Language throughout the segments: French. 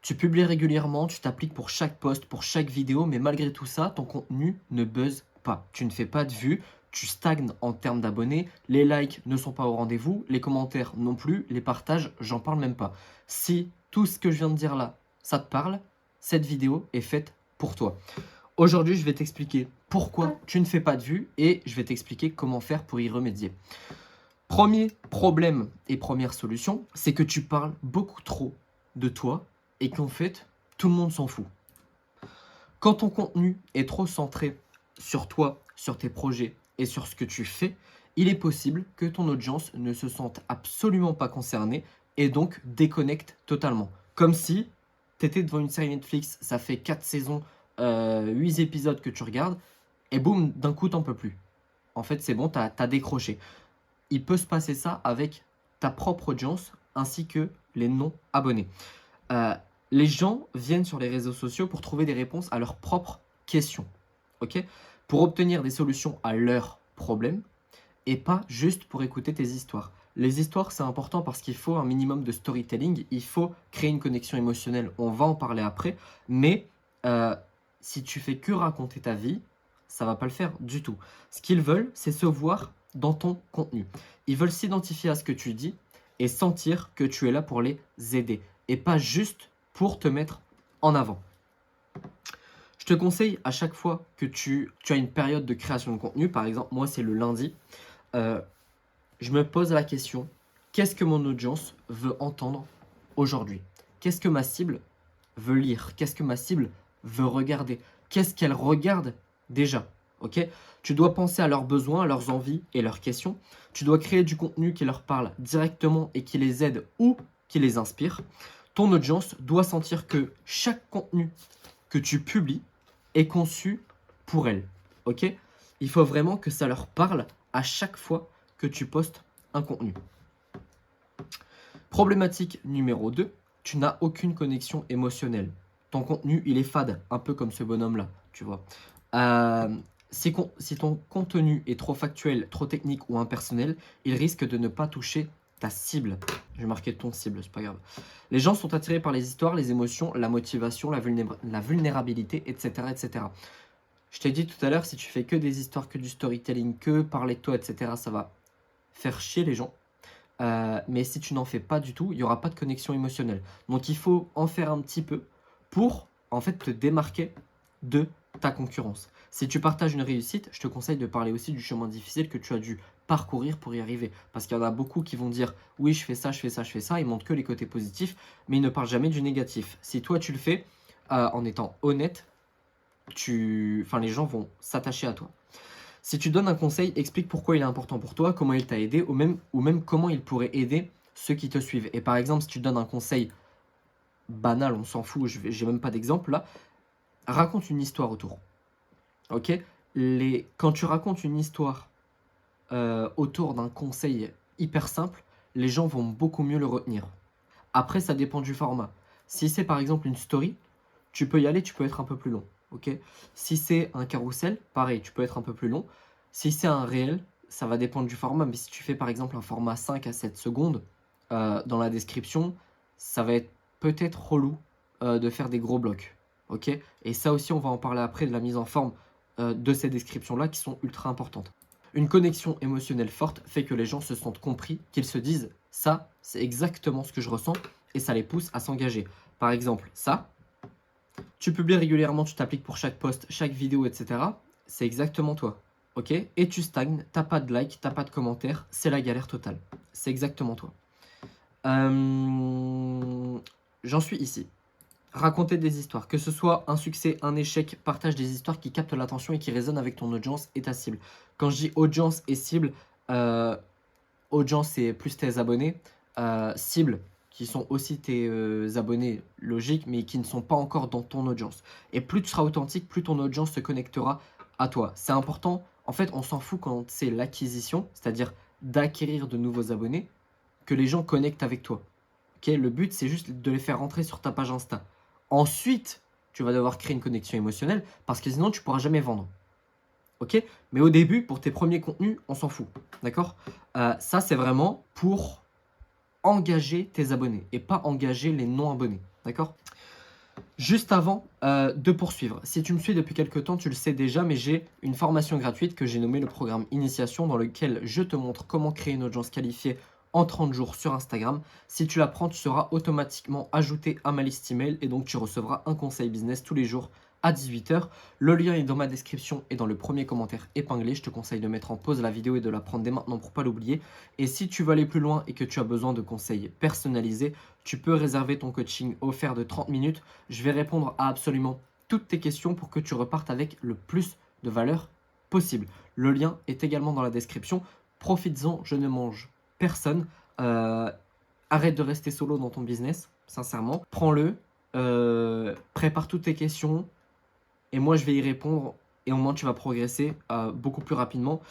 Tu publies régulièrement, tu t'appliques pour chaque post, pour chaque vidéo, mais malgré tout ça, ton contenu ne buzz pas. Tu ne fais pas de vues, tu stagnes en termes d'abonnés, les likes ne sont pas au rendez-vous, les commentaires non plus, les partages, j'en parle même pas. Si tout ce que je viens de dire là, ça te parle, cette vidéo est faite pour toi. Aujourd'hui, je vais t'expliquer pourquoi tu ne fais pas de vues et je vais t'expliquer comment faire pour y remédier. Premier problème et première solution, c'est que tu parles beaucoup trop de toi et qu'en fait, tout le monde s'en fout. Quand ton contenu est trop centré sur toi, sur tes projets et sur ce que tu fais, il est possible que ton audience ne se sente absolument pas concernée et donc déconnecte totalement. Comme si tu étais devant une série Netflix, ça fait 4 saisons, 8 épisodes que tu regardes, et boum, d'un coup, t'en peux plus. En fait, c'est bon, t'as décroché. Il peut se passer ça avec ta propre audience ainsi que les non-abonnés. Euh, les gens viennent sur les réseaux sociaux pour trouver des réponses à leurs propres questions, ok? Pour obtenir des solutions à leurs problèmes et pas juste pour écouter tes histoires. Les histoires, c'est important parce qu'il faut un minimum de storytelling, il faut créer une connexion émotionnelle, on va en parler après, mais si tu fais que raconter ta vie, ça va pas le faire du tout. Ce qu'ils veulent, c'est se voir dans ton contenu. Ils veulent s'identifier à ce que tu dis et sentir que tu es là pour les aider et pas juste pour te mettre en avant. Je te conseille à chaque fois que tu as une période de création de contenu, par exemple, moi c'est le lundi, je me pose la question, qu'est-ce que mon audience veut entendre aujourd'hui? Qu'est-ce que ma cible veut lire? Qu'est-ce que ma cible veut regarder? Qu'est-ce qu'elle regarde déjà? Ok? Tu dois penser à leurs besoins, à leurs envies et leurs questions. Tu dois créer du contenu qui leur parle directement et qui les aide ou qui les inspire. Ton audience doit sentir que chaque contenu que tu publies est conçu pour elle. Ok? Il faut vraiment que ça leur parle à chaque fois que tu postes un contenu. Problématique numéro 2, tu n'as aucune connexion émotionnelle. Ton contenu, il est fade, un peu comme ce bonhomme-là, tu vois. Si ton contenu est trop factuel, trop technique ou impersonnel, il risque de ne pas toucher ta cible. Je vais marquer ton cible, c'est pas grave. Les gens sont attirés par les histoires, les émotions, la motivation, la vulnérabilité, etc., etc. Je t'ai dit tout à l'heure, si tu fais que des histoires, que du storytelling, que parler de toi, etc., ça va faire chier les gens. Mais si tu n'en fais pas du tout, il n'y aura pas de connexion émotionnelle. Donc il faut en faire un petit peu pour en fait te démarquer de ta concurrence. Si tu partages une réussite, je te conseille de parler aussi du chemin difficile que tu as dû parcourir pour y arriver. Parce qu'il y en a beaucoup qui vont dire oui, je fais ça, je fais ça, je fais ça. Ils montrent que les côtés positifs, mais ils ne parlent jamais du négatif. Si toi tu le fais en étant honnête, les gens vont s'attacher à toi. Si tu donnes un conseil, explique pourquoi il est important pour toi, comment il t'a aidé, ou même comment il pourrait aider ceux qui te suivent. Et par exemple, si tu donnes un conseil banal, on s'en fout, j'ai même pas d'exemple là, raconte une histoire autour. Ok? Quand tu racontes une histoire autour d'un conseil hyper simple, les gens vont beaucoup mieux le retenir. Après, ça dépend du format. Si c'est par exemple une story, tu peux y aller, tu peux être un peu plus long. Ok? Si c'est un carrousel, pareil, tu peux être un peu plus long. Si c'est un réel, ça va dépendre du format. Mais si tu fais par exemple un format 5 à 7 secondes, dans la description, ça va être peut-être relou de faire des gros blocs. Ok? Et ça aussi, on va en parler après de la mise en forme de ces descriptions-là qui sont ultra importantes. Une connexion émotionnelle forte fait que les gens se sentent compris, qu'ils se disent ça, c'est exactement ce que je ressens et ça les pousse à s'engager. Par exemple, ça, tu publies régulièrement, tu t'appliques pour chaque post, chaque vidéo, etc. C'est exactement toi. Ok? Et tu stagnes, t'as pas de like, t'as pas de commentaires, c'est la galère totale. C'est exactement toi. J'en suis ici. Raconter des histoires, que ce soit un succès, un échec, partage des histoires qui captent l'attention et qui résonnent avec ton audience et ta cible. Quand je dis audience et cible, audience c'est plus tes abonnés, cible qui sont aussi tes abonnés logiques mais qui ne sont pas encore dans ton audience. Et plus tu seras authentique, plus ton audience se connectera à toi. C'est important, en fait on s'en fout quand c'est l'acquisition, c'est-à-dire d'acquérir de nouveaux abonnés, que les gens connectent avec toi. Okay, le but c'est juste de les faire rentrer sur ta page Insta. Ensuite, tu vas devoir créer une connexion émotionnelle parce que sinon tu pourras jamais vendre. Ok? Mais au début, pour tes premiers contenus, on s'en fout. D'accord? Ça, c'est vraiment pour engager tes abonnés et pas engager les non-abonnés. D'accord? Juste avant de poursuivre, si tu me suis depuis quelques temps, tu le sais déjà, mais j'ai une formation gratuite que j'ai nommée le programme Initiation, dans lequel je te montre comment créer une audience qualifiée en 30 jours sur Instagram. Si tu la prends, tu seras automatiquement ajouté à ma liste email et donc tu recevras un conseil business tous les jours à 18 h. Le lien est dans ma description et dans le premier commentaire épinglé. Je te conseille de mettre en pause la vidéo et de la prendre dès maintenant pour ne pas l'oublier. Et si tu veux aller plus loin et que tu as besoin de conseils personnalisés, tu peux réserver ton coaching offert de 30 minutes. Je vais répondre à absolument toutes tes questions pour que tu repartes avec le plus de valeur possible. Le lien est également dans la description. Profites-en, je ne mange personne. Arrête de rester solo dans ton business, sincèrement. Prends-le, prépare toutes tes questions et moi je vais y répondre et au moins tu vas progresser beaucoup plus rapidement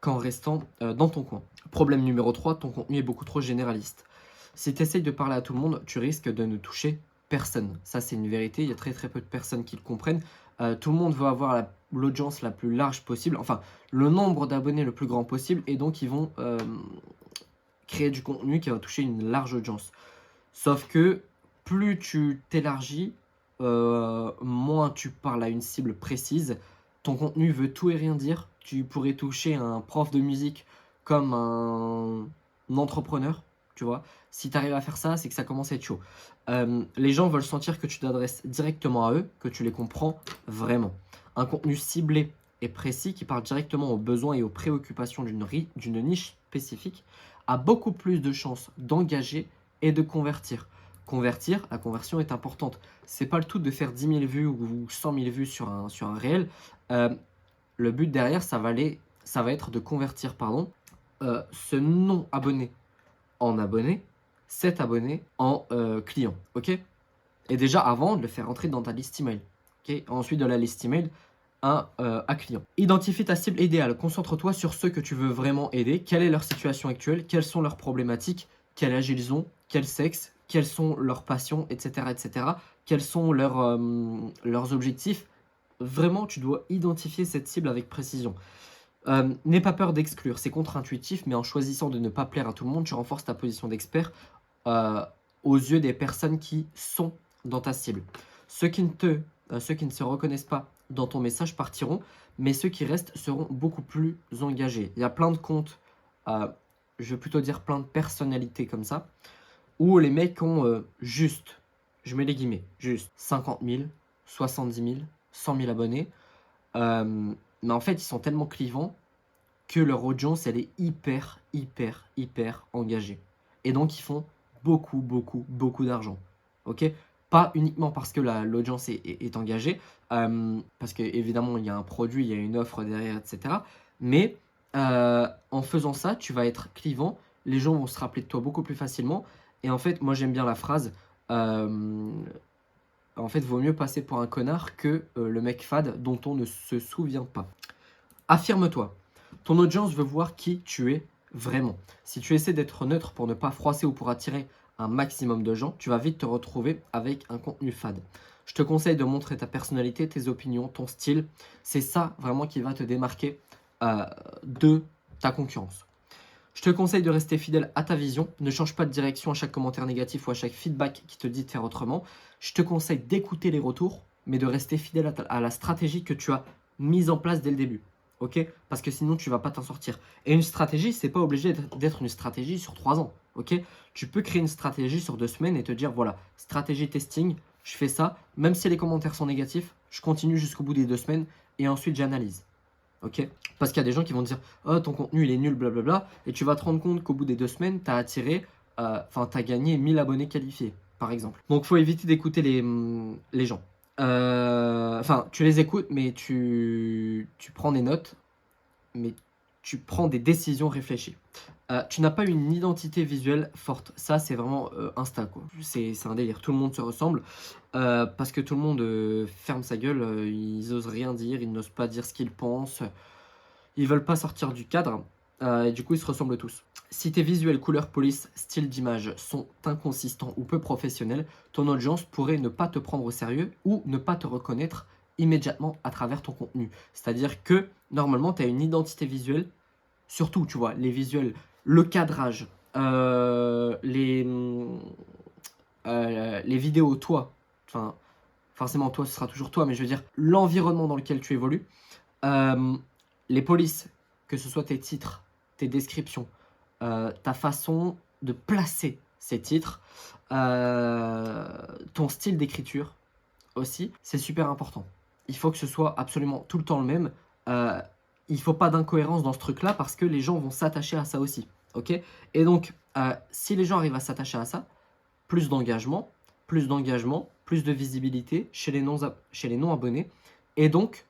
qu'en restant dans ton coin. Problème numéro 3, ton contenu est beaucoup trop généraliste. Si tu essayes de parler à tout le monde, tu risques de ne toucher personne. Ça, c'est une vérité. Il y a très peu de personnes qui le comprennent. Tout le monde veut avoir l'audience la plus large possible, enfin, le nombre d'abonnés le plus grand possible, et donc ils vont créer du contenu qui va toucher une large audience. Sauf que plus tu t'élargis, moins tu parles à une cible précise. Ton contenu veut tout et rien dire. Tu pourrais toucher un prof de musique comme un entrepreneur, tu vois. Si tu arrives à faire ça, c'est que ça commence à être chaud. Les gens veulent sentir que tu t'adresses directement à eux, que tu les comprends vraiment. Un contenu ciblé et précis qui parle directement aux besoins et aux préoccupations d'une niche spécifique a beaucoup plus de chances d'engager et de convertir. Convertir, la conversion est importante. C'est pas le tout de faire 10 000 vues ou 100 000 vues sur un réel. Le but derrière, ça va être de convertir ce non-abonné en abonné, cet abonné en client. Ok. Et déjà avant de le faire entrer dans ta liste email. Ok. Ensuite de la liste email à client. Identifie ta cible idéale. Concentre-toi sur ceux que tu veux vraiment aider. Quelle est leur situation actuelle? Quelles sont leurs problématiques? Quel âge ils ont? Quel sexe? Quelles sont leurs passions? Etc. etc. Quels sont leurs objectifs? Vraiment, tu dois identifier cette cible avec précision. N'aie pas peur d'exclure. C'est contre-intuitif, mais en choisissant de ne pas plaire à tout le monde, tu renforces ta position d'expert aux yeux des personnes qui sont dans ta cible. Ceux qui ne se reconnaissent pas dans ton message partiront, mais ceux qui restent seront beaucoup plus engagés. Il y a plein de comptes, je veux plutôt dire plein de personnalités comme ça, où les mecs ont juste, je mets les guillemets, juste 50 000, 70 000, 100 000 abonnés. Mais en fait, ils sont tellement clivants que leur audience, elle est hyper engagée. Et donc, ils font beaucoup d'argent. Ok. Pas uniquement parce que l'audience est engagée, parce qu'évidemment, il y a un produit, il y a une offre derrière, etc. Mais en faisant ça, tu vas être clivant, les gens vont se rappeler de toi beaucoup plus facilement. Et en fait, moi, j'aime bien la phrase, en fait, vaut mieux passer pour un connard que le mec fade dont on ne se souvient pas. Affirme-toi. Ton audience veut voir qui tu es vraiment. Si tu essaies d'être neutre pour ne pas froisser ou pour attirer un maximum de gens, tu vas vite te retrouver avec un contenu fade. Je te conseille de montrer ta personnalité, tes opinions, ton style. C'est ça vraiment qui va te démarquer de ta concurrence. Je te conseille de rester fidèle à ta vision. Ne change pas de direction à chaque commentaire négatif ou à chaque feedback qui te dit de faire autrement. Je te conseille d'écouter les retours, mais de rester fidèle à la stratégie que tu as mise en place dès le début. Ok? Parce que sinon, tu ne vas pas t'en sortir. Et une stratégie, c'est pas obligé d'être une stratégie sur 3 ans. Ok? Tu peux créer une stratégie sur 2 semaines et te dire, voilà, stratégie testing, je fais ça. Même si les commentaires sont négatifs, je continue jusqu'au bout des 2 semaines et ensuite j'analyse. Ok? Parce qu'il y a des gens qui vont te dire, oh, ton contenu il est nul, blablabla, et tu vas te rendre compte qu'au bout des 2 semaines, tu as attiré, t'as gagné 1000 abonnés qualifiés, par exemple. Donc, faut éviter d'écouter les gens. Enfin, tu les écoutes, mais tu prends des notes, mais tu prends des décisions réfléchies. Tu n'as pas une identité visuelle forte. Ça, c'est vraiment Insta, quoi. C'est un délire. Tout le monde se ressemble parce que tout le monde ferme sa gueule. Ils osent rien dire. Ils n'osent pas dire ce qu'ils pensent. Ils veulent pas sortir du cadre. Et du coup, ils se ressemblent tous. Si tes visuels, couleurs, police, style d'image sont inconsistants ou peu professionnels, ton audience pourrait ne pas te prendre au sérieux ou ne pas te reconnaître immédiatement à travers ton contenu. C'est-à-dire que normalement, tu as une identité visuelle, surtout, tu vois, les visuels, le cadrage, les vidéos, toi, enfin, forcément toi ce sera toujours toi, mais je veux dire l'environnement dans lequel tu évolues, les polices, que ce soit tes titres, tes descriptions, ta façon de placer ces titres, ton style d'écriture aussi, c'est super important. Il faut que ce soit absolument tout le temps le même. Il ne faut pas d'incohérence dans ce truc-là parce que les gens vont s'attacher à ça aussi. Ok. Et donc, si les gens arrivent à s'attacher à ça, plus d'engagement, plus de visibilité chez les non-abonnés. Et donc,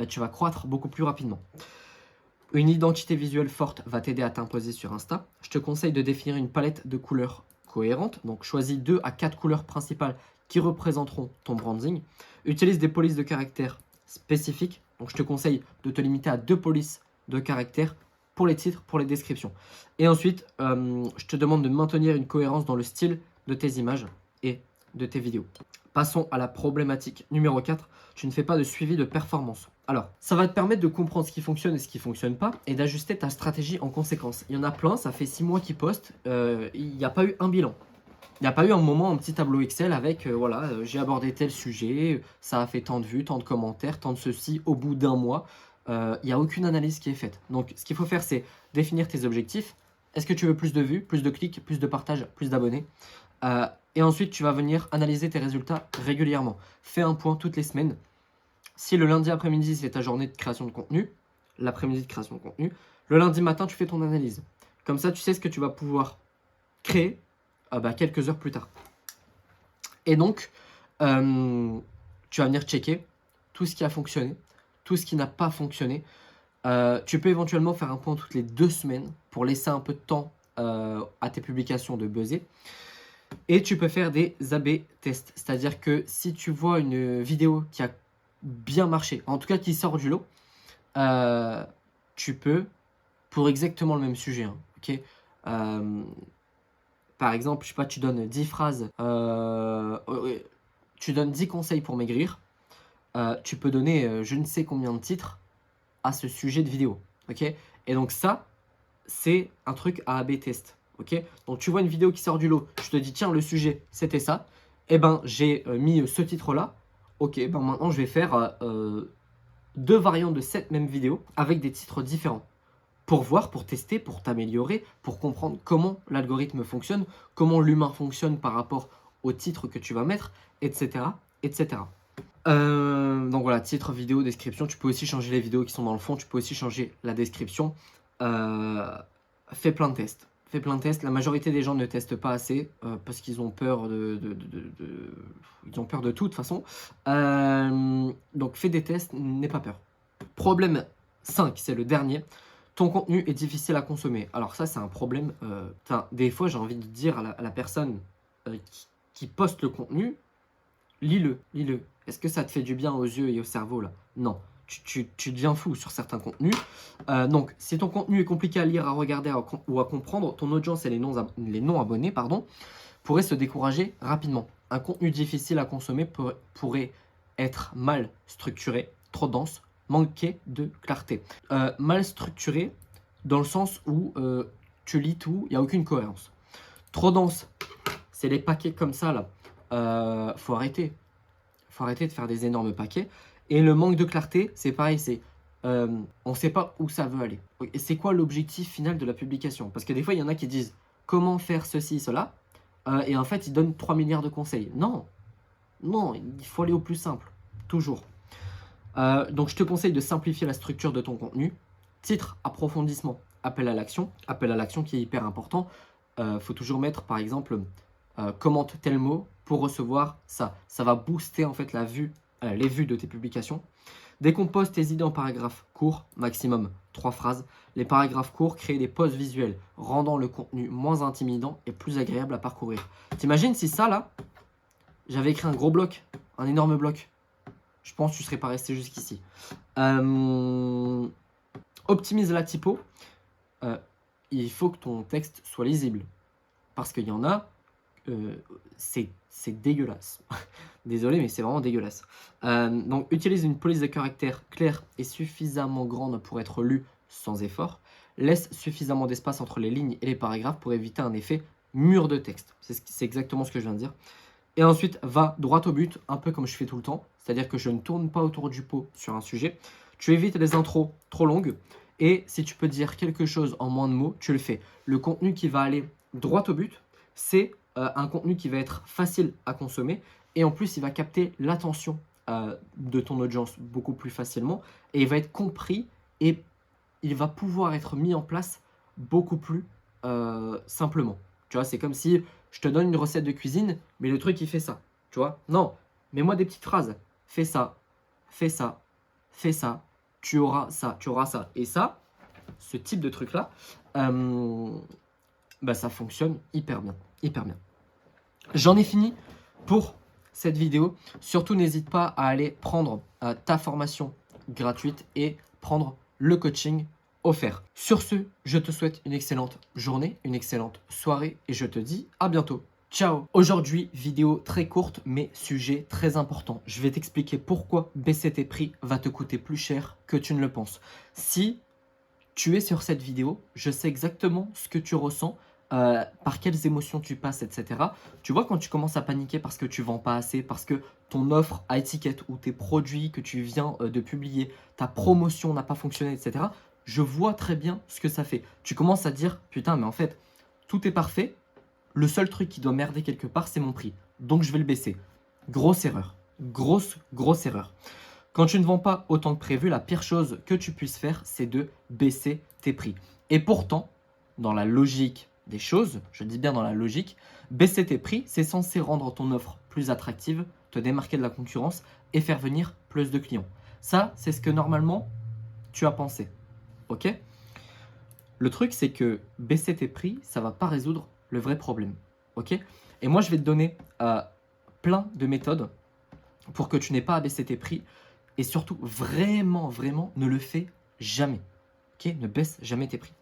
tu vas croître beaucoup plus rapidement. Une identité visuelle forte va t'aider à t'imposer sur Insta. Je te conseille de définir une palette de couleurs cohérente. Donc, choisis 2 à 4 couleurs principales qui représenteront ton branding. Utilise des polices de caractère spécifiques. Donc, je te conseille de te limiter à 2 polices de caractère pour les titres, pour les descriptions. Et ensuite, je te demande de maintenir une cohérence dans le style de tes images et de tes vidéos. Passons à la problématique numéro 4. Tu ne fais pas de suivi de performance. Alors, ça va te permettre de comprendre ce qui fonctionne et ce qui ne fonctionne pas et d'ajuster ta stratégie en conséquence. Il y en a plein, ça fait 6 mois qu'ils postent, il n'y a pas eu un bilan. Il n'y a pas eu un moment, un petit tableau Excel avec, j'ai abordé tel sujet, ça a fait tant de vues, tant de commentaires, tant de ceci au bout d'un mois. Il n'y a aucune analyse qui est faite. Donc, ce qu'il faut faire, c'est définir tes objectifs. Est-ce que tu veux plus de vues, plus de clics, plus de partages, plus d'abonnés? Et ensuite, tu vas venir analyser tes résultats régulièrement. Fais un point toutes les semaines. Si le lundi après-midi, c'est ta journée de création de contenu, l'après-midi de création de contenu, le lundi matin, tu fais ton analyse. Comme ça, tu sais ce que tu vas pouvoir créer quelques heures plus tard. Et donc, tu vas venir checker tout ce qui a fonctionné, tout ce qui n'a pas fonctionné. Tu peux éventuellement faire un point toutes les 2 semaines pour laisser un peu de temps à tes publications de buzzer. Et tu peux faire des A/B tests. C'est-à-dire que si tu vois une vidéo qui a bien marché, en tout cas qui sort du lot, tu peux, pour exactement le même sujet, ok, par exemple, je sais pas, tu donnes 10 phrases, tu donnes 10 conseils pour maigrir, tu peux donner je ne sais combien de titres à ce sujet de vidéo, ok. Et donc ça, c'est un truc à A/B test. Ok, donc tu vois une vidéo qui sort du lot, je te dis tiens le sujet c'était ça, et ben j'ai mis ce titre là, ok, ben maintenant je vais faire 2 variantes de cette même vidéo avec des titres différents pour voir, pour tester, pour t'améliorer, pour comprendre comment l'algorithme fonctionne, comment l'humain fonctionne par rapport au titre que tu vas mettre, etc. etc. Donc voilà, titre, vidéo, description, tu peux aussi changer les vidéos qui sont dans le fond, tu peux aussi changer la description. Fais plein de tests. Fais plein de tests. La majorité des gens ne testent pas assez parce qu'ils ont peur ils ont peur de tout de toute façon. Donc fais des tests, n'aie pas peur. Problème 5, c'est le dernier. Ton contenu est difficile à consommer. Alors ça, c'est un problème. Des fois, j'ai envie de dire à la personne qui poste le contenu, lis-le. Est-ce que ça te fait du bien aux yeux et au cerveau là? Non. Tu deviens fou sur certains contenus. Donc, si ton contenu est compliqué à lire, à regarder ou à comprendre, ton audience et les non-abonnés pourraient se décourager rapidement. Un contenu difficile à consommer pourrait être mal structuré, trop dense, manquer de clarté. Mal structuré dans le sens où tu lis tout, il n'y a aucune cohérence. Trop dense, c'est les paquets comme ça là. Faut arrêter. Faut arrêter de faire des énormes paquets. Et le manque de clarté, c'est pareil, on ne sait pas où ça veut aller. Et c'est quoi l'objectif final de la publication? Parce que des fois, il y en a qui disent comment faire ceci, cela, et en fait, ils donnent 3 milliards de conseils. Non, il faut aller au plus simple, toujours. Donc, je te conseille de simplifier la structure de ton contenu. Titre, approfondissement, appel à l'action. Appel à l'action qui est hyper important. Faut toujours mettre, par exemple, commente tel mot pour recevoir ça. Ça va booster en fait les vues de tes publications. Décompose tes idées en paragraphes courts, maximum 3 phrases. Les paragraphes courts créent des posts visuels, rendant le contenu moins intimidant et plus agréable à parcourir. T'imagines si ça là, j'avais écrit un gros bloc, un énorme bloc. Je pense que tu ne serais pas resté jusqu'ici. Optimise la typo. Il faut que ton texte soit lisible. Parce qu'il y en a, c'est dégueulasse. Désolé, mais c'est vraiment dégueulasse. Donc, utilise une police de caractère claire et suffisamment grande pour être lue sans effort. Laisse suffisamment d'espace entre les lignes et les paragraphes pour éviter un effet mur de texte. C'est exactement ce que je viens de dire. Et ensuite, va droit au but, un peu comme je fais tout le temps. C'est-à-dire que je ne tourne pas autour du pot sur un sujet. Tu évites les intros trop longues. Et si tu peux dire quelque chose en moins de mots, tu le fais. Le contenu qui va aller droit au but, c'est un contenu qui va être facile à consommer. Et en plus, il va capter l'attention de ton audience beaucoup plus facilement. Et il va être compris et il va pouvoir être mis en place beaucoup plus simplement. Tu vois, c'est comme si je te donne une recette de cuisine, mais le truc, il fait ça. Tu vois? Non, mets-moi des petites phrases. Fais ça, fais ça, fais ça, tu auras ça, tu auras ça. Et ça, ce type de truc-là, bah, ça fonctionne hyper bien, hyper bien. J'en ai fini pour cette vidéo. Surtout, n'hésite pas à aller prendre ta formation gratuite et prendre le coaching offert. Sur ce, je te souhaite une excellente journée, une excellente soirée et je te dis à bientôt. Ciao! Aujourd'hui, vidéo très courte mais sujet très important. Je vais t'expliquer pourquoi baisser tes prix va te coûter plus cher que tu ne le penses. Si tu es sur cette vidéo, je sais exactement ce que tu ressens, par quelles émotions tu passes, etc. Tu vois, quand tu commences à paniquer parce que tu vends pas assez, parce que ton offre à étiquette ou tes produits que tu viens de publier, ta promotion n'a pas fonctionné, etc. Je vois très bien ce que ça fait. Tu commences à dire, putain, mais en fait, tout est parfait. Le seul truc qui doit merder quelque part, c'est mon prix. Donc, je vais le baisser. Grosse erreur. Grosse erreur. Quand tu ne vends pas autant que prévu, la pire chose que tu puisses faire, c'est de baisser tes prix. Et pourtant, dans la logique des choses, je dis bien dans la logique, baisser tes prix, c'est censé rendre ton offre plus attractive, te démarquer de la concurrence et faire venir plus de clients. Ça, c'est ce que normalement tu as pensé. Ok? Le truc, c'est que baisser tes prix, ça ne va pas résoudre le vrai problème. Ok? Et moi, je vais te donner plein de méthodes pour que tu n'aies pas à baisser tes prix. Et surtout, vraiment, ne le fais jamais. Ok? Ne baisse jamais tes prix.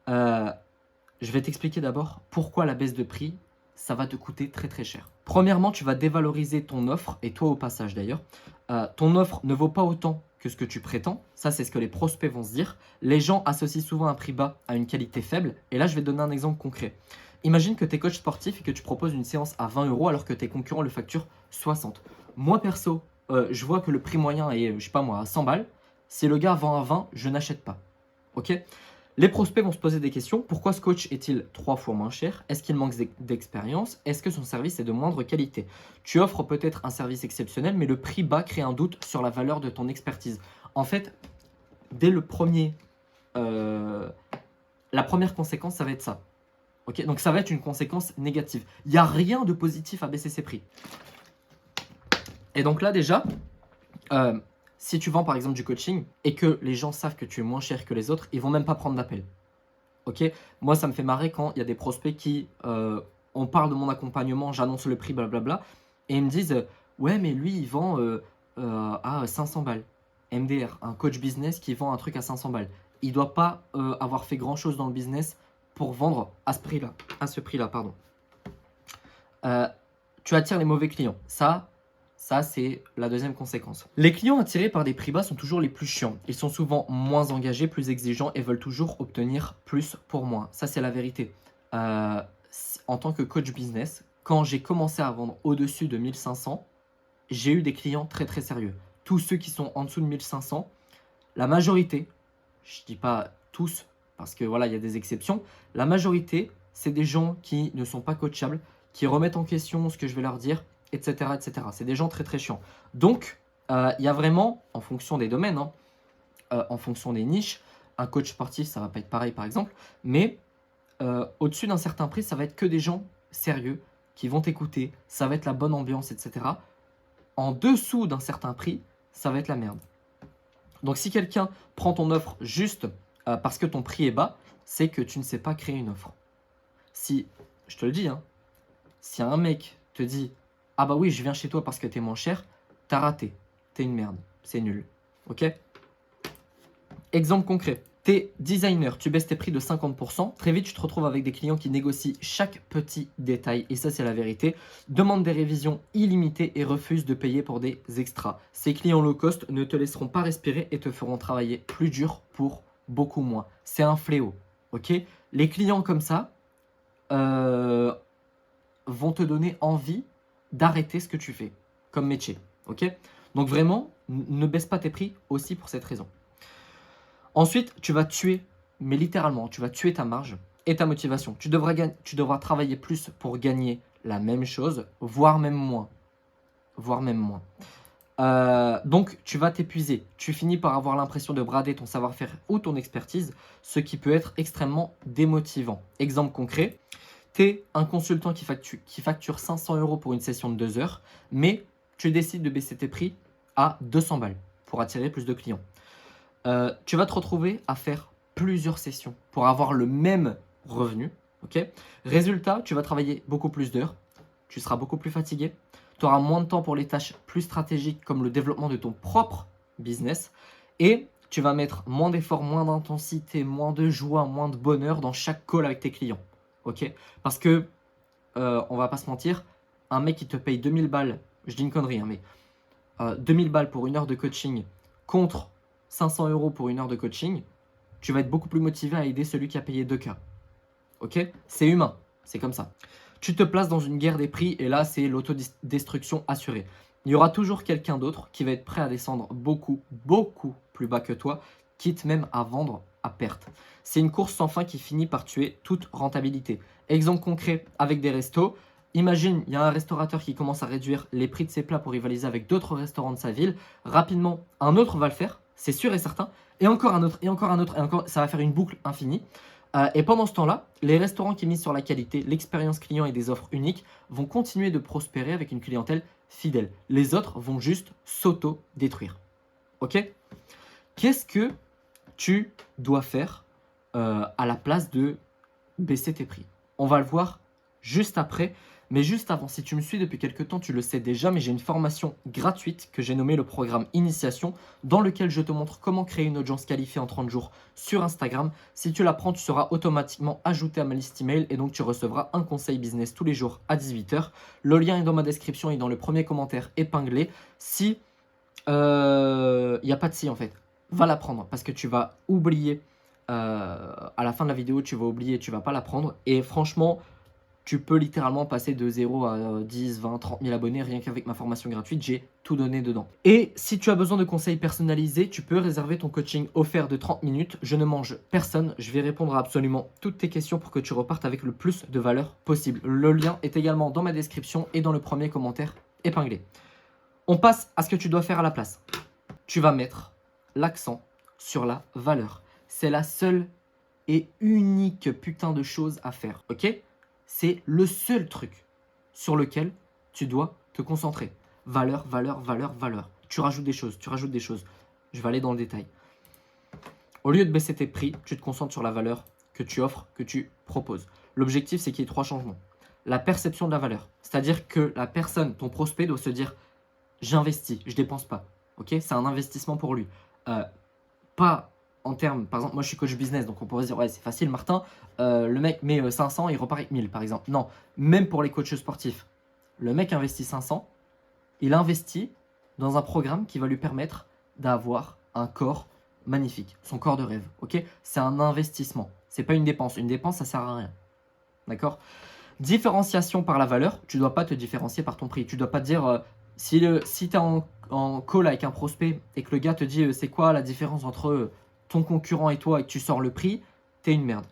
Je vais t'expliquer d'abord pourquoi la baisse de prix, ça va te coûter très très cher. Premièrement, tu vas dévaloriser ton offre, et toi au passage d'ailleurs. Ton offre ne vaut pas autant que ce que tu prétends. Ça, c'est ce que les prospects vont se dire. Les gens associent souvent un prix bas à une qualité faible. Et là, je vais te donner un exemple concret. Imagine que tu es coach sportif et que tu proposes une séance à 20 € alors que tes concurrents le facturent 60. Moi, perso, je vois que le prix moyen est, je sais pas moi, à 100 balles. Si le gars vend à 20, je n'achète pas. Ok? Les prospects vont se poser des questions. Pourquoi ce coach est-il 3 fois moins cher? Est-ce qu'il manque d'expérience? Est-ce que son service est de moindre qualité? Tu offres peut-être un service exceptionnel, mais le prix bas crée un doute sur la valeur de ton expertise. En fait, dès le premier, la première conséquence, ça va être ça. Ok, donc ça va être une conséquence négative. Il n'y a rien de positif à baisser ses prix. Et donc là déjà, si tu vends par exemple du coaching et que les gens savent que tu es moins cher que les autres, ils vont même pas prendre d'appel. Ok, moi ça me fait marrer quand il y a des prospects qui, on parle de mon accompagnement, j'annonce le prix, blablabla, et ils me disent ouais mais lui il vend à 500 balles. MDR, un coach business qui vend un truc à 500 balles. Il doit pas avoir fait grand chose dans le business pour vendre à ce prix-là, pardon. Tu attires les mauvais clients. Ça c'est la deuxième conséquence. Les clients attirés par des prix bas sont toujours les plus chiants. Ils sont souvent moins engagés, plus exigeants et veulent toujours obtenir plus pour moins. Ça, c'est la vérité. En tant que coach business, quand j'ai commencé à vendre au-dessus de 1500, j'ai eu des clients très très sérieux. Tous ceux qui sont en dessous de 1500, la majorité, je ne dis pas tous, parce que voilà, il y a des exceptions, la majorité, c'est des gens qui ne sont pas coachables, qui remettent en question ce que je vais leur dire, etc. etc. C'est des gens très très chiants. Donc, il y a vraiment, en fonction des domaines, en fonction des niches, un coach sportif, ça va pas être pareil par exemple, mais au-dessus d'un certain prix, ça va être que des gens sérieux qui vont t'écouter, ça va être la bonne ambiance, etc. En dessous d'un certain prix, ça va être la merde. Donc si quelqu'un prend ton offre juste parce que ton prix est bas, c'est que tu ne sais pas créer une offre. Si, je te le dis, si un mec te dit « Ah bah oui, je viens chez toi parce que t'es moins cher », t'as raté, t'es une merde, c'est nul. Ok? Exemple concret, t'es designer, tu baisses tes prix de 50%, très vite tu te retrouves avec des clients qui négocient chaque petit détail, et ça c'est la vérité, demandent des révisions illimitées et refusent de payer pour des extras. Ces clients low cost ne te laisseront pas respirer et te feront travailler plus dur pour beaucoup moins. C'est un fléau, ok? Les clients comme ça vont te donner envie d'arrêter ce que tu fais comme métier. Ok? Donc vraiment, ne baisse pas tes prix aussi pour cette raison. Ensuite, tu vas tuer, mais littéralement, tu vas tuer ta marge et ta motivation. Tu devras travailler plus pour gagner la même chose, voire même moins. Voire même moins. Donc, tu vas t'épuiser. Tu finis par avoir l'impression de brader ton savoir-faire ou ton expertise, ce qui peut être extrêmement démotivant. Exemple concret, tu es un consultant qui facture 500 € pour une session de 2 heures, mais tu décides de baisser tes prix à 200 balles pour attirer plus de clients. Tu vas te retrouver à faire plusieurs sessions pour avoir le même revenu. Okay. Résultat, tu vas travailler beaucoup plus d'heures, tu seras beaucoup plus fatigué, tu auras moins de temps pour les tâches plus stratégiques comme le développement de ton propre business et tu vas mettre moins d'efforts, moins d'intensité, moins de joie, moins de bonheur dans chaque call avec tes clients. Ok. Parce que, on va pas se mentir, un mec qui te paye 2000 balles, je dis une connerie, hein, mais 2000 balles pour une heure de coaching contre 500 € pour une heure de coaching, tu vas être beaucoup plus motivé à aider celui qui a payé 2K. Ok? C'est humain, c'est comme ça. Tu te places dans une guerre des prix et là, c'est l'autodestruction assurée. Il y aura toujours quelqu'un d'autre qui va être prêt à descendre beaucoup, beaucoup plus bas que toi, quitte même à vendre à perte. C'est une course sans fin qui finit par tuer toute rentabilité. Exemple concret avec des restos. Imagine, il y a un restaurateur qui commence à réduire les prix de ses plats pour rivaliser avec d'autres restaurants de sa ville. Rapidement, un autre va le faire, c'est sûr et certain. Et encore un autre, et encore un autre, et encore, ça va faire une boucle infinie. Et pendant ce temps-là, les restaurants qui misent sur la qualité, l'expérience client et des offres uniques vont continuer de prospérer avec une clientèle fidèle. Les autres vont juste s'auto-détruire. Ok? Qu'est-ce que tu dois faire à la place de baisser tes prix? On va le voir juste après. Mais juste avant, si tu me suis depuis quelques temps, tu le sais déjà, mais j'ai une formation gratuite que j'ai nommée le programme Initiation, dans lequel je te montre comment créer une audience qualifiée en 30 jours sur Instagram. Si tu la prends, tu seras automatiquement ajouté à ma liste email et donc tu recevras un conseil business tous les jours à 18 h. Le lien est dans ma description et dans le premier commentaire épinglé. Si il n'y a pas de si en fait, va la prendre parce que tu vas oublier à la fin de la vidéo, tu vas oublier, tu vas pas la prendre et franchement, tu peux littéralement passer de 0 à 10, 20, 30 000 abonnés rien qu'avec ma formation gratuite, j'ai tout donné dedans. Et si tu as besoin de conseils personnalisés, tu peux réserver ton coaching offert de 30 minutes. Je ne mange personne, je vais répondre à absolument toutes tes questions pour que tu repartes avec le plus de valeur possible. Le lien est également dans ma description et dans le premier commentaire épinglé. On passe à ce que tu dois faire à la place. Tu vas mettre l'accent sur la valeur. C'est la seule et unique putain de chose à faire, ok ? C'est le seul truc sur lequel tu dois te concentrer. Valeur, valeur, valeur, valeur. Tu rajoutes des choses, tu rajoutes des choses. Je vais aller dans le détail. Au lieu de baisser tes prix, tu te concentres sur la valeur que tu offres, que tu proposes. L'objectif, c'est qu'il y ait 3 changements. La perception de la valeur. C'est-à-dire que la personne, ton prospect, doit se dire « j'investis, je dépense pas ». Ok, c'est un investissement pour lui. Pas en termes, par exemple, moi je suis coach business, donc on pourrait se dire, ouais, c'est facile, Martin, le mec met 500, il repart avec 1000, par exemple. Non, même pour les coachs sportifs, le mec investit 500, il investit dans un programme qui va lui permettre d'avoir un corps magnifique, son corps de rêve, ok? C'est un investissement, c'est pas une dépense. Une dépense, ça sert à rien, d'accord? Différenciation par la valeur, tu dois pas te différencier par ton prix. Tu dois pas te dire, si tu es en call avec un prospect et que le gars te dit, c'est quoi la différence entre ton concurrent et toi et que tu sors le prix, t'es une merde.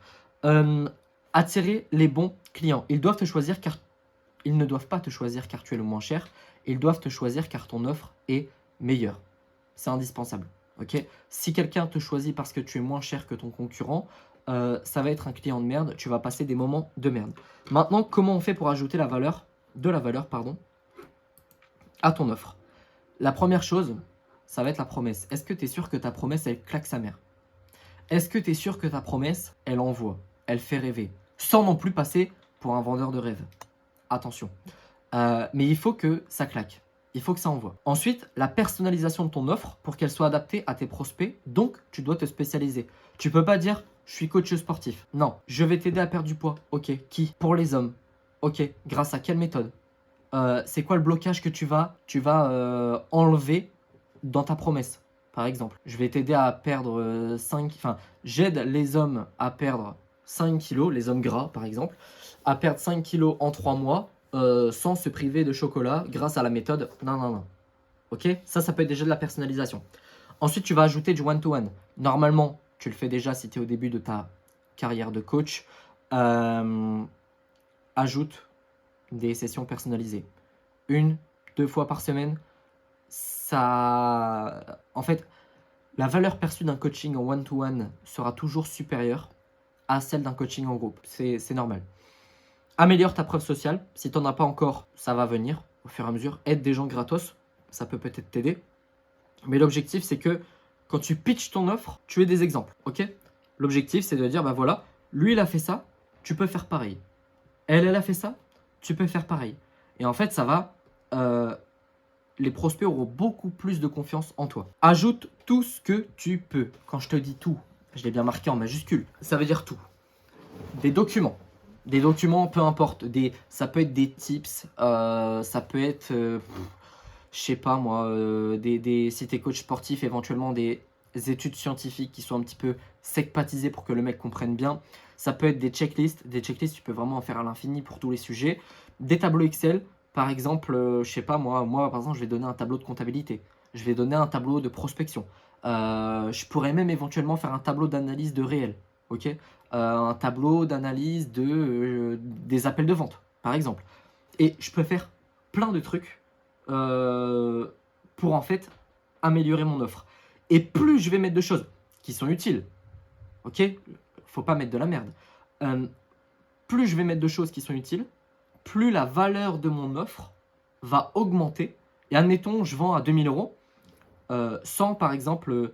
Attirer les bons clients. Ils doivent te choisir car ils ne doivent pas te choisir car tu es le moins cher. Ils doivent te choisir car ton offre est meilleure. C'est indispensable. Ok. Si quelqu'un te choisit parce que tu es moins cher que ton concurrent, ça va être un client de merde. Tu vas passer des moments de merde. Maintenant, comment on fait pour ajouter de la valeur à ton offre? La première chose, ça va être la promesse. Est-ce que tu es sûr que ta promesse, elle claque sa mère? Est-ce que tu es sûr que ta promesse, elle envoie, elle fait rêver, sans non plus passer pour un vendeur de rêve? Attention. Mais il faut que ça claque. Il faut que ça envoie. Ensuite, la personnalisation de ton offre pour qu'elle soit adaptée à tes prospects. Donc, tu dois te spécialiser. Tu peux pas dire, je suis coach sportif. Non, je vais t'aider à perdre du poids. Ok, qui? Pour les hommes. Ok, grâce à quelle méthode? C'est quoi le blocage que tu vas enlever dans ta promesse? Par exemple, je vais t'aider à perdre 5... Enfin, j'aide les hommes à perdre 5 kilos, les hommes gras par exemple, à perdre 5 kilos en 3 mois sans se priver de chocolat grâce à la méthode non, non, non. Ok? Ça peut être déjà de la personnalisation. Ensuite, tu vas ajouter du one-to-one. Normalement, tu le fais déjà si tu es au début de ta carrière de coach. Ajoute des sessions personnalisées. 1, 2 fois par semaine. Ça... En fait, la valeur perçue d'un coaching en one-to-one sera toujours supérieure à celle d'un coaching en groupe. C'est normal. Améliore ta preuve sociale. Si tu n'en as pas encore, ça va venir au fur et à mesure. Aide des gens gratos. Ça peut peut-être t'aider. Mais l'objectif, c'est que quand tu pitches ton offre, tu aies des exemples. Ok? L'objectif, c'est de dire, bah voilà, lui, il a fait ça, tu peux faire pareil. Elle a fait ça, tu peux faire pareil. Et en fait, ça va... les prospects auront beaucoup plus de confiance en toi. Ajoute tout ce que tu peux. Quand je te dis tout, je l'ai bien marqué en majuscule. Ça veut dire tout. Des documents. Des documents, peu importe. Ça peut être des tips. Ça peut être, je sais pas moi, si t'es coach sportif, éventuellement des études scientifiques qui sont un petit peu secpatisées pour que le mec comprenne bien. Ça peut être des checklists. Des checklists, tu peux vraiment en faire à l'infini pour tous les sujets. Des tableaux Excel. Par exemple, je sais pas, moi, par exemple, je vais donner un tableau de comptabilité. Je vais donner un tableau de prospection. Je pourrais même éventuellement faire un tableau d'analyse de réel. Ok? Un tableau d'analyse des appels de vente, par exemple. Et je peux faire plein de trucs pour en fait améliorer mon offre. Et plus je vais mettre de choses qui sont utiles, ok? Faut pas mettre de la merde. Plus je vais mettre de choses qui sont utiles, plus la valeur de mon offre va augmenter. Et admettons, je vends à 2000 euros, sans par exemple,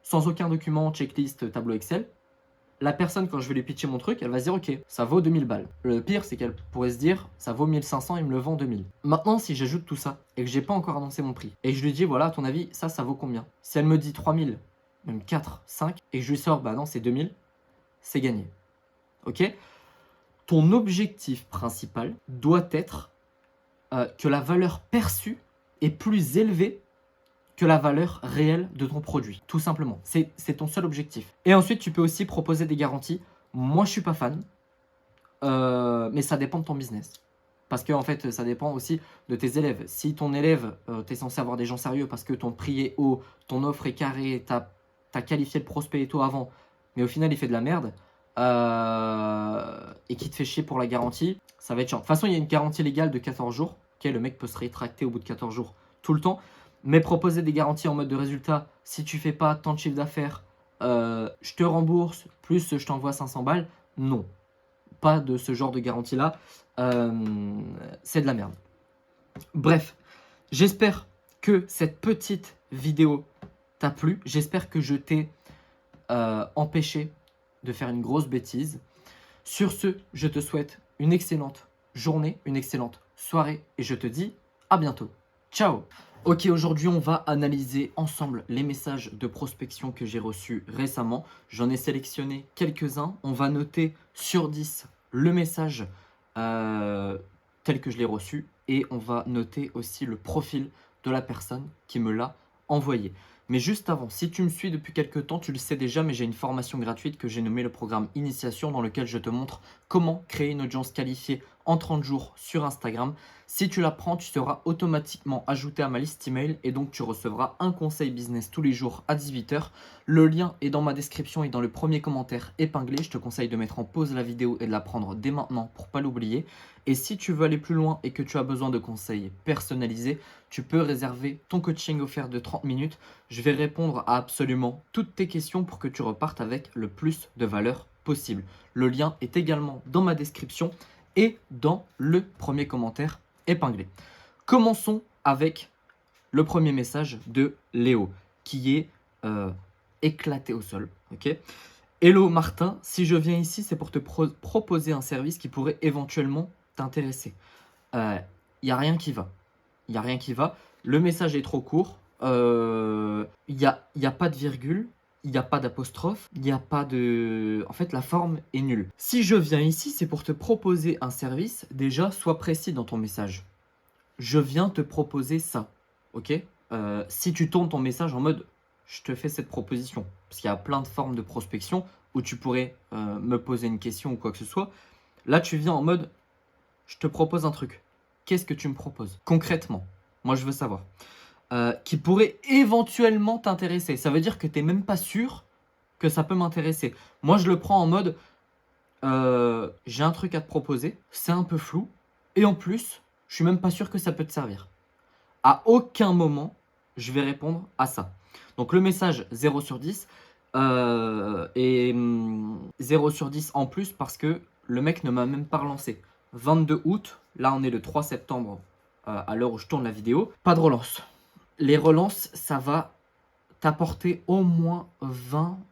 sans aucun document, checklist, tableau Excel. La personne, quand je vais lui pitcher mon truc, elle va se dire ok, ça vaut 2000 balles. Le pire, c'est qu'elle pourrait se dire ça vaut 1500, il me le vend 2000. Maintenant, si j'ajoute tout ça et que j'ai pas encore annoncé mon prix et que je lui dis voilà, à ton avis, ça vaut combien? Si elle me dit 3000, même 4, 5 et que je lui sors bah non, c'est 2000, c'est gagné. Ok? Ton objectif principal doit être que la valeur perçue est plus élevée que la valeur réelle de ton produit, tout simplement. C'est ton seul objectif. Et ensuite, tu peux aussi proposer des garanties. Moi, je suis pas fan, mais ça dépend de ton business. Parce que en fait, ça dépend aussi de tes élèves. Si ton élève, tu es censé avoir des gens sérieux parce que ton prix est haut, ton offre est carrée, tu as qualifié le prospect et tout avant, mais au final, il fait de la merde, et qui te fait chier pour la garantie, ça va être chiant. De toute façon, il y a une garantie légale de 14 jours. Okay, le mec peut se rétracter au bout de 14 jours tout le temps. Mais proposer des garanties en mode de résultat, si tu fais pas tant de chiffre d'affaires, je te rembourse, plus je t'envoie 500 balles, non. Pas de ce genre de garantie-là. C'est de la merde. Bref, j'espère que cette petite vidéo t'a plu. J'espère que je t'ai empêché de faire une grosse bêtise. Sur ce, je te souhaite une excellente journée, une excellente soirée et je te dis à bientôt. Ciao! Ok, aujourd'hui on va analyser ensemble les messages de prospection que j'ai reçus récemment. J'en ai sélectionné quelques-uns. On va noter sur 10 le message tel que je l'ai reçu et on va noter aussi le profil de la personne qui me l'a envoyé. Mais juste avant, si tu me suis depuis quelques temps, tu le sais déjà, mais j'ai une formation gratuite que j'ai nommée le programme Initiation dans lequel je te montre comment créer une audience qualifiée en 30 jours sur Instagram. Si tu la prends, tu seras automatiquement ajouté à ma liste email et donc tu recevras un conseil business tous les jours à 18 h. Le lien est dans ma description et dans le premier commentaire épinglé. Je te conseille de mettre en pause la vidéo et de la prendre dès maintenant pour pas l'oublier. Et si tu veux aller plus loin et que tu as besoin de conseils personnalisés, tu peux réserver ton coaching offert de 30 minutes. Je vais répondre à absolument toutes tes questions pour que tu repartes avec le plus de valeur possible. Le lien est également dans ma description et dans le premier commentaire épinglé. Commençons avec le premier message de Léo qui est éclaté au sol. Ok. Hello Martin, si je viens ici, c'est pour te proposer un service qui pourrait éventuellement t'intéresser. Il n'y a rien qui va. Il n'y a rien qui va. Le message est trop court. Il n'y a pas de virgule. Il n'y a pas d'apostrophe. Il n'y a pas de... En fait, la forme est nulle. Si je viens ici, c'est pour te proposer un service. Déjà, sois précis dans ton message. Je viens te proposer ça. Ok. Si tu tournes ton message en mode je te fais cette proposition, parce qu'il y a plein de formes de prospection où tu pourrais me poser une question ou quoi que ce soit. Là, tu viens en mode je te propose un truc. Qu'est-ce que tu me proposes concrètement? Moi, je veux savoir. Qui pourrait éventuellement t'intéresser. Ça veut dire que tu n'es même pas sûr que ça peut m'intéresser. Moi, je le prends en mode, j'ai un truc à te proposer, c'est un peu flou, et en plus, je suis même pas sûr que ça peut te servir. À aucun moment, je vais répondre à ça. Donc le message 0 sur 10, et 0 sur 10 en plus parce que le mec ne m'a même pas relancé. 22 août, là on est le 3 septembre, à l'heure où je tourne la vidéo, pas de relance. Les relances, ça va t'apporter au moins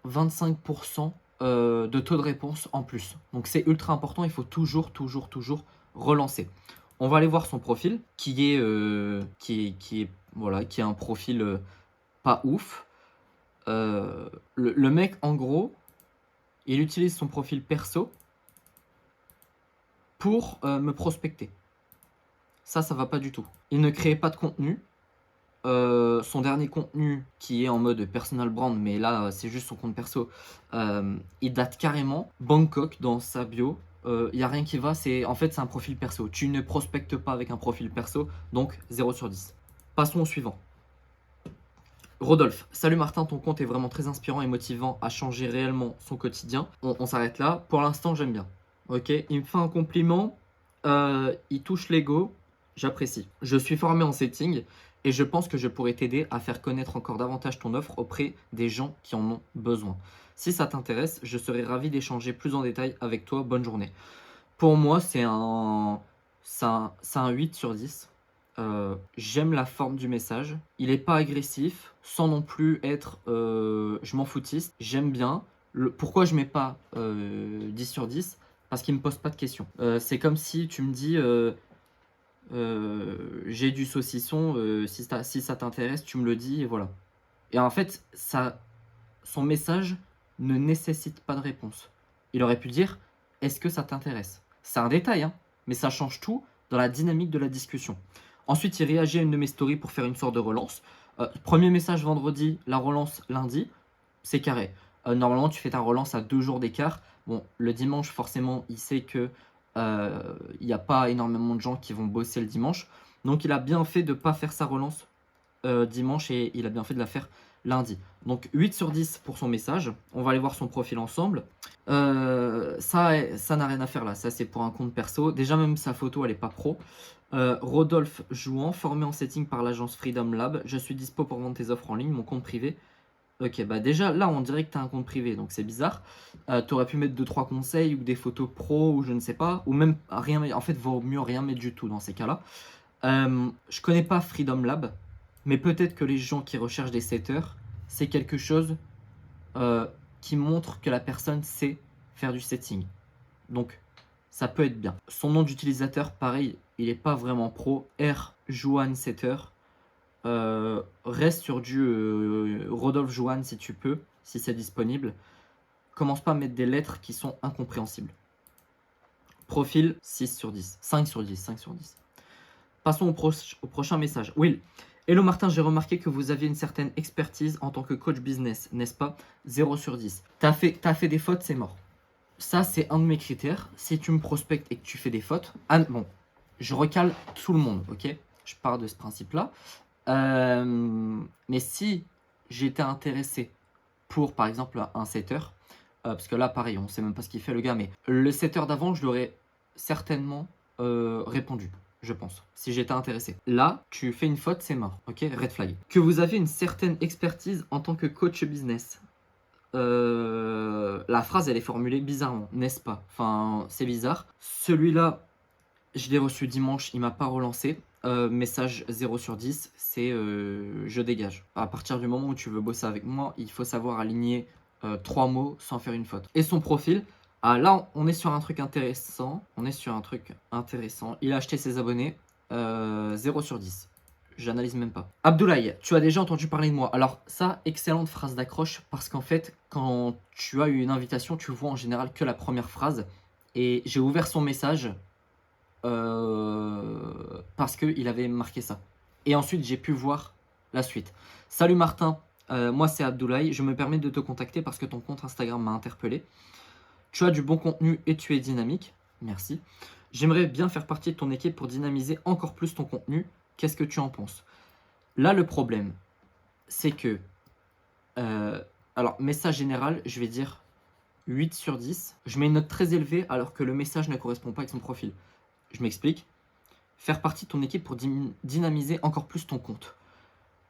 20-25% de taux de réponse en plus. Donc c'est ultra important, il faut toujours relancer. On va aller voir son profil qui est voilà, qui a un profil pas ouf. Le mec, en gros, il utilise son profil perso pour me prospecter. Ça va pas du tout. Il ne crée pas de contenu. Son dernier contenu qui est en mode personal brand, mais là c'est juste son compte perso, il date carrément. Bangkok dans sa bio, il n'y a rien qui va, en fait c'est un profil perso. Tu ne prospectes pas avec un profil perso, donc 0 sur 10. Passons au suivant. Rodolphe, salut Martin, ton compte est vraiment très inspirant et motivant à changer réellement son quotidien. On s'arrête là, pour l'instant j'aime bien. Ok, il me fait un compliment, il touche l'ego, j'apprécie. Je suis formé en setting et je pense que je pourrais t'aider à faire connaître encore davantage ton offre auprès des gens qui en ont besoin. Si ça t'intéresse, je serais ravi d'échanger plus en détail avec toi. Bonne journée. Pour moi, c'est un 8 sur 10. J'aime la forme du message. Il n'est pas agressif, sans non plus être je m'en foutiste. J'aime bien. Pourquoi je mets pas 10 sur 10? Parce qu'il me pose pas de questions. C'est comme si tu me dis j'ai du saucisson, si ça t'intéresse, tu me le dis et voilà. Et en fait, son message ne nécessite pas de réponse. Il aurait pu dire est-ce que ça t'intéresse? C'est un détail, hein, mais ça change tout dans la dynamique de la discussion. Ensuite, il réagit à une de mes stories pour faire une sorte de relance. Premier message vendredi, la relance lundi, c'est carré. Normalement, tu fais ta relance à 2 jours d'écart. Bon, le dimanche, forcément, il sait que il n'y a pas énormément de gens qui vont bosser le dimanche. Donc, il a bien fait de ne pas faire sa relance dimanche et il a bien fait de la faire lundi. Donc 8 sur 10 pour son message. On va aller voir son profil ensemble. Ça n'a rien à faire là. Ça, c'est pour un compte perso. Déjà, même sa photo, elle n'est pas pro. Rodolphe Jouan, formé en setting par l'agence Freedom Lab. Je suis dispo pour vendre tes offres en ligne, mon compte privé. Ok, bah déjà, là, on dirait que tu as un compte privé, donc c'est bizarre. Tu aurais pu mettre 2-3 conseils ou des photos pro ou je ne sais pas. Ou même rien. En fait, vaut mieux rien mettre du tout dans ces cas-là. Je connais pas Freedom Lab, mais peut-être que les gens qui recherchent des setters, c'est quelque chose qui montre que la personne sait faire du setting. Donc, ça peut être bien. Son nom d'utilisateur, pareil, il n'est pas vraiment pro. R. Juan Setter. Reste sur du Rodolphe Juan si tu peux, si c'est disponible. Commence pas à mettre des lettres qui sont incompréhensibles. Profil 6 sur 10. 5 sur 10. 5 sur 10. Passons au prochain message. Will. Hello Martin, j'ai remarqué que vous aviez une certaine expertise en tant que coach business, n'est-ce pas? 0 sur 10. T'as fait des fautes, c'est mort. Ça, c'est un de mes critères. Si tu me prospectes et que tu fais des fautes, bon, je recale tout le monde, ok? Je pars de ce principe-là. Mais si j'étais intéressé pour, par exemple, un setter, parce que là, pareil, on ne sait même pas ce qu'il fait le gars, mais le setter d'avant, je l'aurais certainement répondu. Je pense, si j'étais intéressé. Là, tu fais une faute, c'est mort, ok? Red flag. Que vous avez une certaine expertise en tant que coach business. La phrase, elle est formulée bizarrement, n'est-ce pas? Enfin, c'est bizarre. Celui-là, je l'ai reçu dimanche, il m'a pas relancé. Message 0 sur 10, c'est je dégage. À partir du moment où tu veux bosser avec moi, il faut savoir aligner 3 mots sans faire une faute. Et son profil, là, on est sur un truc intéressant. Il a acheté ses abonnés. 0 sur 10. J'analyse même pas. Abdoulaye, tu as déjà entendu parler de moi. Alors ça, excellente phrase d'accroche parce qu'en fait, quand tu as eu une invitation, tu vois en général que la première phrase. Et j'ai ouvert son message parce qu'il avait marqué ça. Et ensuite, j'ai pu voir la suite. Salut Martin, moi c'est Abdoulaye. Je me permets de te contacter parce que ton compte Instagram m'a interpellé. Tu as du bon contenu et tu es dynamique. Merci. J'aimerais bien faire partie de ton équipe pour dynamiser encore plus ton contenu. Qu'est-ce que tu en penses? Là, le problème, c'est que, euh, alors, message général, je vais dire 8 sur 10. Je mets une note très élevée alors que le message ne correspond pas avec son profil. Je m'explique. Faire partie de ton équipe pour dynamiser encore plus ton compte.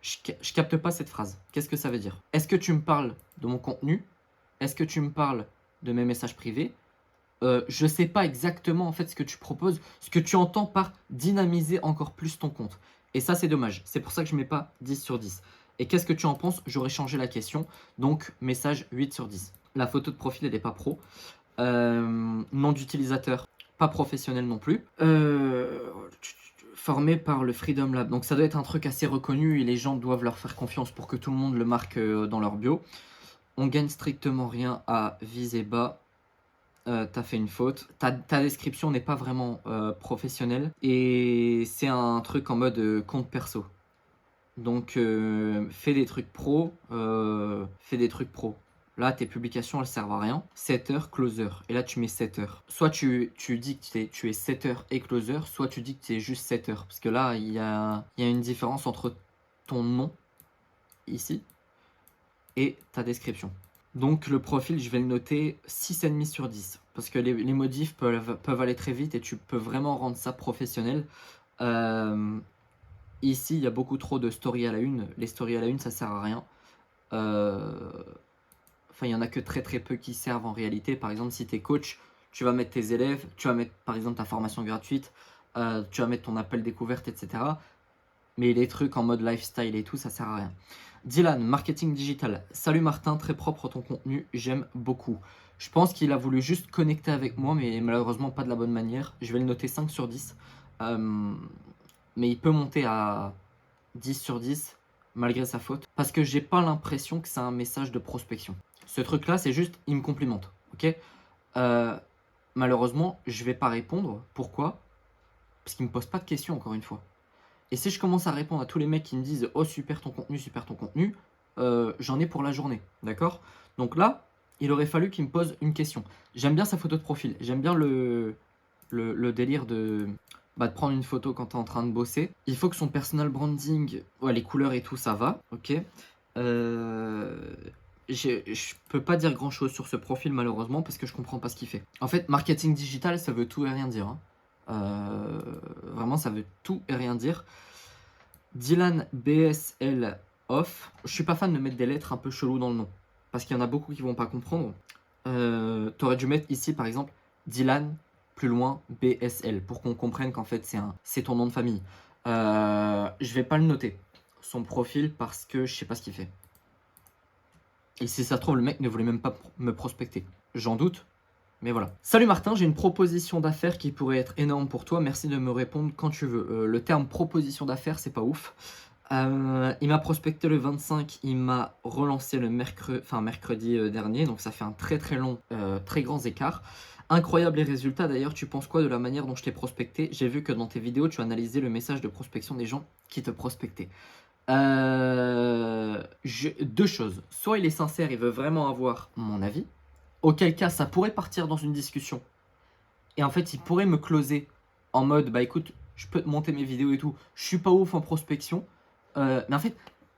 Je capte pas cette phrase. Qu'est-ce que ça veut dire? Est-ce que tu me parles de mon contenu? Est-ce que tu me parles de mes messages privés? Je sais pas exactement en fait ce que tu proposes, ce que tu entends par dynamiser encore plus ton compte. Et ça, c'est dommage. C'est pour ça que je mets pas 10 sur 10. Et qu'est-ce que tu en penses? J'aurais changé la question. Donc, message 8 sur 10. La photo de profil, elle n'est pas pro. Nom d'utilisateur, pas professionnel non plus. Formé par le Freedom Lab. Donc, ça doit être un truc assez reconnu et les gens doivent leur faire confiance pour que tout le monde le marque dans leur bio. On gagne strictement rien à viser bas. T'as fait une faute. Ta description n'est pas vraiment professionnelle. Et c'est un truc en mode compte perso. Donc, fais des trucs pro. Fais des trucs pro. Là, tes publications, elles servent à rien. Setter, closer. Et là, tu mets setter. Soit tu dis que tu es setter et closer, soit tu dis que tu es juste setter. Parce que là, il y a une différence entre ton nom, ici, et ta description. Donc le profil, je vais le noter 6,5 sur 10. Parce que les modifs peuvent aller très vite et tu peux vraiment rendre ça professionnel. Ici, il y a beaucoup trop de stories à la une. Les stories à la une, ça sert à rien. Enfin, il y en a que très très peu qui servent en réalité. Par exemple, si tu es coach, tu vas mettre tes élèves, tu vas mettre par exemple ta formation gratuite, tu vas mettre ton appel découverte, etc. Mais les trucs en mode lifestyle et tout, ça sert à rien. Dylan, marketing digital. Salut Martin, très propre ton contenu, j'aime beaucoup. Je pense qu'il a voulu juste connecter avec moi, mais malheureusement pas de la bonne manière. Je vais le noter 5 sur 10. Mais il peut monter à 10 sur 10 malgré sa faute. Parce que j'ai pas l'impression que c'est un message de prospection. Ce truc-là, c'est juste, il me complimente. Ok. Malheureusement, je vais pas répondre. Pourquoi? Parce qu'il me pose pas de questions, encore une fois. Et si je commence à répondre à tous les mecs qui me disent oh super ton contenu, j'en ai pour la journée, d'accord? Donc là, il aurait fallu qu'il me pose une question. J'aime bien sa photo de profil, j'aime bien le délire de prendre une photo quand tu es en train de bosser. Il faut que son personal branding, ouais, les couleurs et tout, ça va, ok. Je peux pas dire grand chose sur ce profil malheureusement parce que je comprends pas ce qu'il fait. En fait, marketing digital, ça veut tout et rien dire, hein. Vraiment, ça veut tout et rien dire. Dylan BSL off. Je suis pas fan de mettre des lettres un peu cheloues dans le nom. Parce qu'il y en a beaucoup qui vont pas comprendre. T'aurais dû mettre ici, par exemple, Dylan, plus loin, BSL. Pour qu'on comprenne qu'en fait, c'est ton nom de famille. Je vais pas le noter. Son profil, parce que je sais pas ce qu'il fait. Et si ça se trouve, le mec ne voulait même pas me prospecter. J'en doute. Mais voilà. Salut Martin, j'ai une proposition d'affaires qui pourrait être énorme pour toi. Merci de me répondre quand tu veux. Le terme proposition d'affaires, c'est pas ouf. Il m'a prospecté le 25, il m'a relancé le mercredi dernier. Donc ça fait un très très long, très grand écart. Incroyable les résultats. D'ailleurs, tu penses quoi de la manière dont je t'ai prospecté? J'ai vu que dans tes vidéos, tu as analysé le message de prospection des gens qui te prospectaient. Deux choses. Soit il est sincère, il veut vraiment avoir mon avis. Auquel cas, ça pourrait partir dans une discussion. Et en fait, il pourrait me closer en mode, bah écoute, je peux te monter mes vidéos et tout. Je suis pas ouf en prospection. Mais en fait,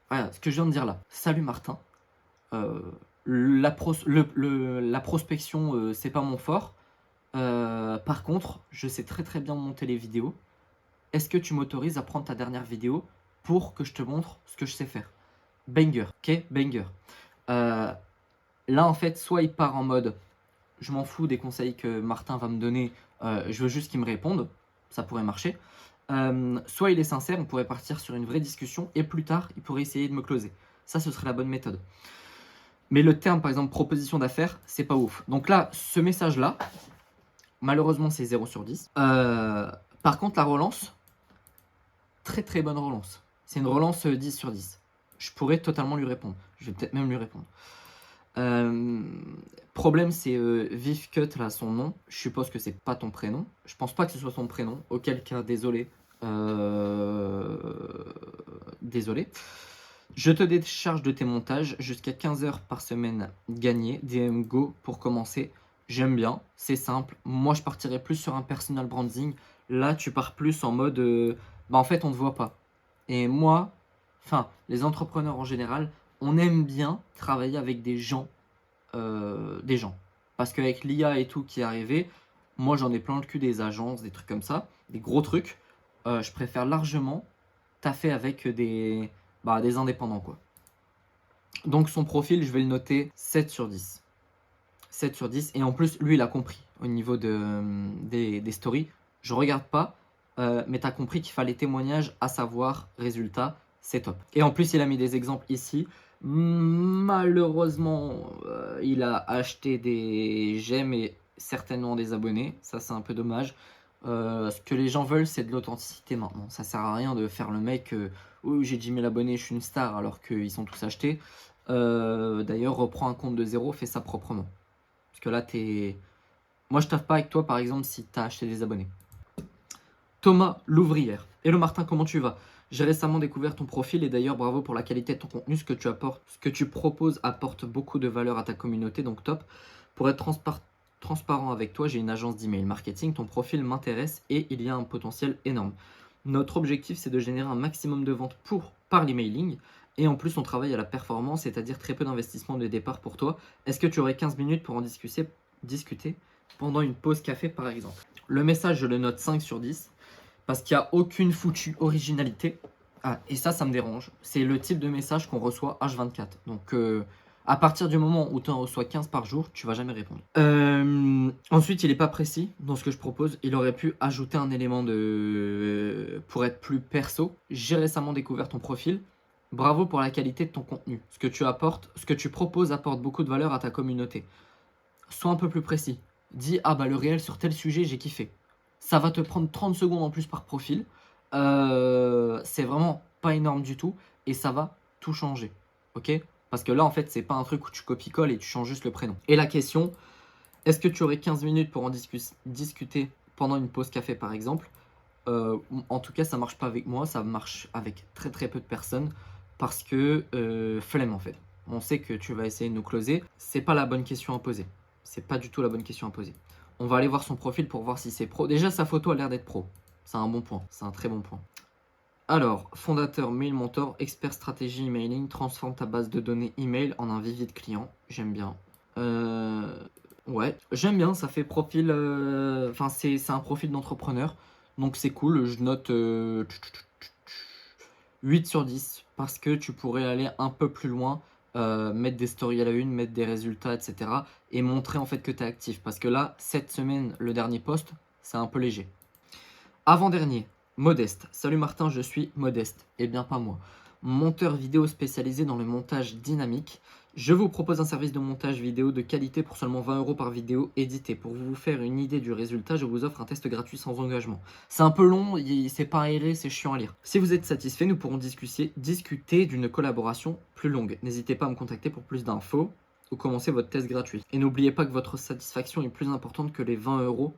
voilà ce que je viens de dire là. Salut Martin. La prospection, c'est pas mon fort. Par contre, je sais très très bien monter les vidéos. Est-ce que tu m'autorises à prendre ta dernière vidéo pour que je te montre ce que je sais faire? Banger, ok? Banger. Là, en fait, soit il part en mode je m'en fous des conseils que Martin va me donner, je veux juste qu'il me réponde, ça pourrait marcher. Soit il est sincère, on pourrait partir sur une vraie discussion et plus tard, il pourrait essayer de me closer. Ça, ce serait la bonne méthode. Mais le terme, par exemple, proposition d'affaires, c'est pas ouf. Donc là, ce message-là, malheureusement, c'est 0 sur 10. Par contre, la relance, très très bonne relance. C'est une relance 10 sur 10. Je pourrais totalement lui répondre. Je vais peut-être même lui répondre. Problème, c'est Vivcut, là, son nom. Je suppose que c'est pas ton prénom. Je pense pas que ce soit son prénom. Auquel cas, désolé. Désolé. Je te décharge de tes montages jusqu'à 15 heures par semaine gagnées. DM Go pour commencer. J'aime bien, c'est simple. Moi, je partirais plus sur un personal branding. Là, tu pars plus en mode, bah, en fait, on ne te voit pas. Et moi, enfin, les entrepreneurs en général, on aime bien travailler avec des gens. Parce qu'avec l'IA et tout qui est arrivé, moi, j'en ai plein le cul des agences, des trucs comme ça, des gros trucs. Je préfère largement taffer avec des indépendants, quoi. Donc, son profil, je vais le noter 7 sur 10. 7 sur 10. Et en plus, lui, il a compris au niveau des stories. Je regarde pas, mais tu as compris qu'il fallait témoignage, à savoir résultat, c'est top. Et en plus, il a mis des exemples ici. Malheureusement, il a acheté des j'aime et certainement des abonnés. Ça, c'est un peu dommage. Ce que les gens veulent, c'est de l'authenticité maintenant. Ça sert à rien de faire le mec, oui, j'ai 10 000 abonnés, je suis une star, alors qu'ils sont tous achetés. D'ailleurs, reprends un compte de zéro, fais ça proprement. Parce que là, moi, je taffe pas avec toi, par exemple, si tu as acheté des abonnés. Thomas Louvrière. Hello Martin, comment tu vas? J'ai récemment découvert ton profil et d'ailleurs, bravo pour la qualité de ton contenu. Ce que tu proposes apporte beaucoup de valeur à ta communauté, donc top. Pour être transparent avec toi, j'ai une agence d'email marketing. Ton profil m'intéresse et il y a un potentiel énorme. Notre objectif, c'est de générer un maximum de ventes par l'emailing. Et en plus, on travaille à la performance, c'est-à-dire très peu d'investissement de départ pour toi. Est-ce que tu aurais 15 minutes pour en discuter pendant une pause café, par exemple? Le message, je le note 5 sur 10 parce qu'il n'y a aucune foutue originalité. Ah, et ça me dérange. C'est le type de message qu'on reçoit H24. Donc, à partir du moment où tu en reçois 15 par jour, tu vas jamais répondre. Ensuite, il n'est pas précis dans ce que je propose. Il aurait pu ajouter un élément pour être plus perso. J'ai récemment découvert ton profil. Bravo pour la qualité de ton contenu. Ce que tu proposes apporte beaucoup de valeur à ta communauté. Sois un peu plus précis. Dis, ah bah le réel sur tel sujet, j'ai kiffé. Ça va te prendre 30 secondes en plus par profil. C'est vraiment pas énorme du tout. Et ça va tout changer. Ok? Parce que là, en fait, c'est pas un truc où tu copies-colles et tu changes juste le prénom. Et la question, est-ce que tu aurais 15 minutes pour en discuter pendant une pause café, par exemple? En tout cas, ça marche pas avec moi. Ça marche avec très très peu de personnes. Parce que flemme, en fait. On sait que tu vas essayer de nous closer. C'est pas la bonne question à poser. C'est pas du tout la bonne question à poser. On va aller voir son profil pour voir si c'est pro. Déjà, sa photo a l'air d'être pro. C'est un bon point. C'est un très bon point. Alors, fondateur, mail mentor, expert stratégie emailing, transforme ta base de données email en un vivier de clients. J'aime bien. Ouais, j'aime bien. Ça fait profil. Enfin, c'est un profil d'entrepreneur. Donc, c'est cool. Je note 8 sur 10 parce que tu pourrais aller un peu plus loin, mettre des stories à la une, mettre des résultats, etc. et montrer en fait que tu es actif. Parce que là, cette semaine, le dernier post, c'est un peu léger. Avant-dernier, Modeste. Salut Martin, je suis Modeste. Eh bien, pas moi. Monteur vidéo spécialisé dans le montage dynamique. Je vous propose un service de montage vidéo de qualité pour seulement 20 € par vidéo éditée. Pour vous faire une idée du résultat, je vous offre un test gratuit sans engagement. C'est un peu long, c'est pas aéré, c'est chiant à lire. Si vous êtes satisfait, nous pourrons discuter d'une collaboration plus longue. N'hésitez pas à me contacter pour plus d'infos ou commencer votre test gratuit. Et n'oubliez pas que votre satisfaction est plus importante que les 20 €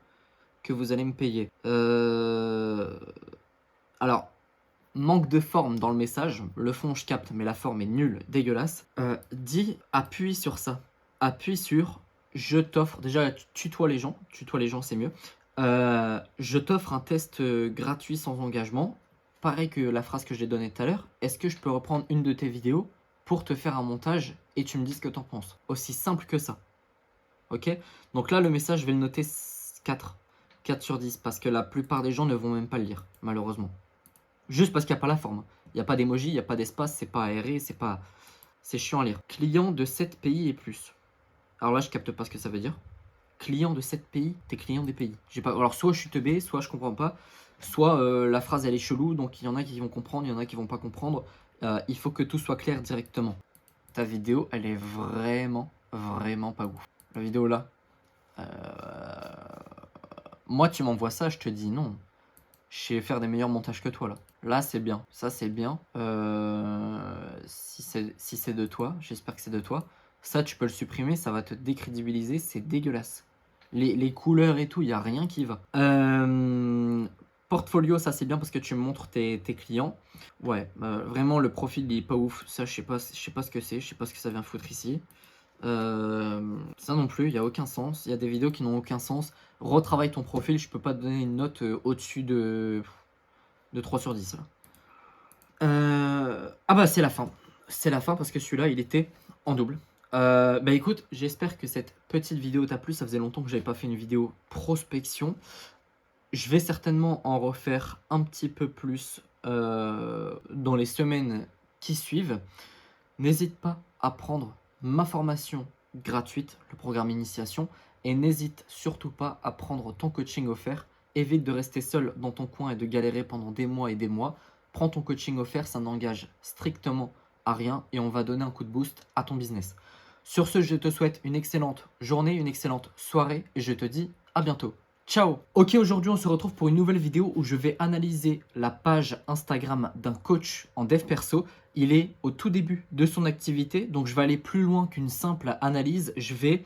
que vous allez me payer. Alors, manque de forme dans le message. Le fond, je capte, mais la forme est nulle, dégueulasse. Appuie sur ça. Appuie sur je t'offre. Déjà, tutoie les gens. Tutoie les gens, c'est mieux. Je t'offre un test gratuit sans engagement. Pareil que la phrase que j'ai donnée tout à l'heure. Est-ce que je peux reprendre une de tes vidéos pour te faire un montage et tu me dis ce que t'en penses? Aussi simple que ça. Ok? Donc là, le message, je vais le noter 4. 4 sur 10 parce que la plupart des gens ne vont même pas le lire, malheureusement. Juste parce qu'il n'y a pas la forme. Il n'y a pas d'emoji, il n'y a pas d'espace, c'est pas aéré, c'est chiant à lire. Client de 7 pays et plus. Alors là, je capte pas ce que ça veut dire. Client de 7 pays, t'es client des pays. J'ai pas... Alors soit je suis teubé, soit je comprends pas, soit la phrase elle est chelou, donc il y en a qui vont comprendre, il y en a qui vont pas comprendre. Il faut que tout soit clair directement. Ta vidéo, elle est vraiment, vraiment pas ouf. La vidéo là, moi tu m'envoies ça, je te dis non. Je sais faire des meilleurs montages que toi là. Là c'est bien, ça c'est bien. Si c'est de toi, j'espère que c'est de toi. Ça tu peux le supprimer, ça va te décrédibiliser, c'est dégueulasse. Les couleurs et tout, il n'y a rien qui va. Portfolio, ça c'est bien parce que tu me montres tes clients. Ouais, vraiment le profil il est pas ouf. Ça je sais pas ce que c'est, je sais pas ce que ça vient foutre ici. Ça non plus, il y a aucun sens. Il y a des vidéos qui n'ont aucun sens. Retravaille ton profil, je peux pas te donner une note, au-dessus de 3 sur 10 là. Ah bah, c'est la fin. C'est la fin parce que celui-là, il était en double. Bah, écoute, j'espère que cette petite vidéo t'a plu. Ça faisait longtemps que j'avais pas fait une vidéo prospection. Je vais certainement en refaire un petit peu plus, dans les semaines qui suivent. N'hésite pas à prendre ma formation gratuite, le programme Initiation, et n'hésite surtout pas à prendre ton coaching offert. Évite de rester seul dans ton coin et de galérer pendant des mois et des mois. Prends ton coaching offert, ça n'engage strictement à rien et on va donner un coup de boost à ton business. Sur ce, je te souhaite une excellente journée, une excellente soirée et je te dis à bientôt. Ciao! Ok, aujourd'hui on se retrouve pour une nouvelle vidéo où je vais analyser la page Instagram d'un coach en dev perso. Il est au tout début de son activité, donc je vais aller plus loin qu'une simple analyse. Je vais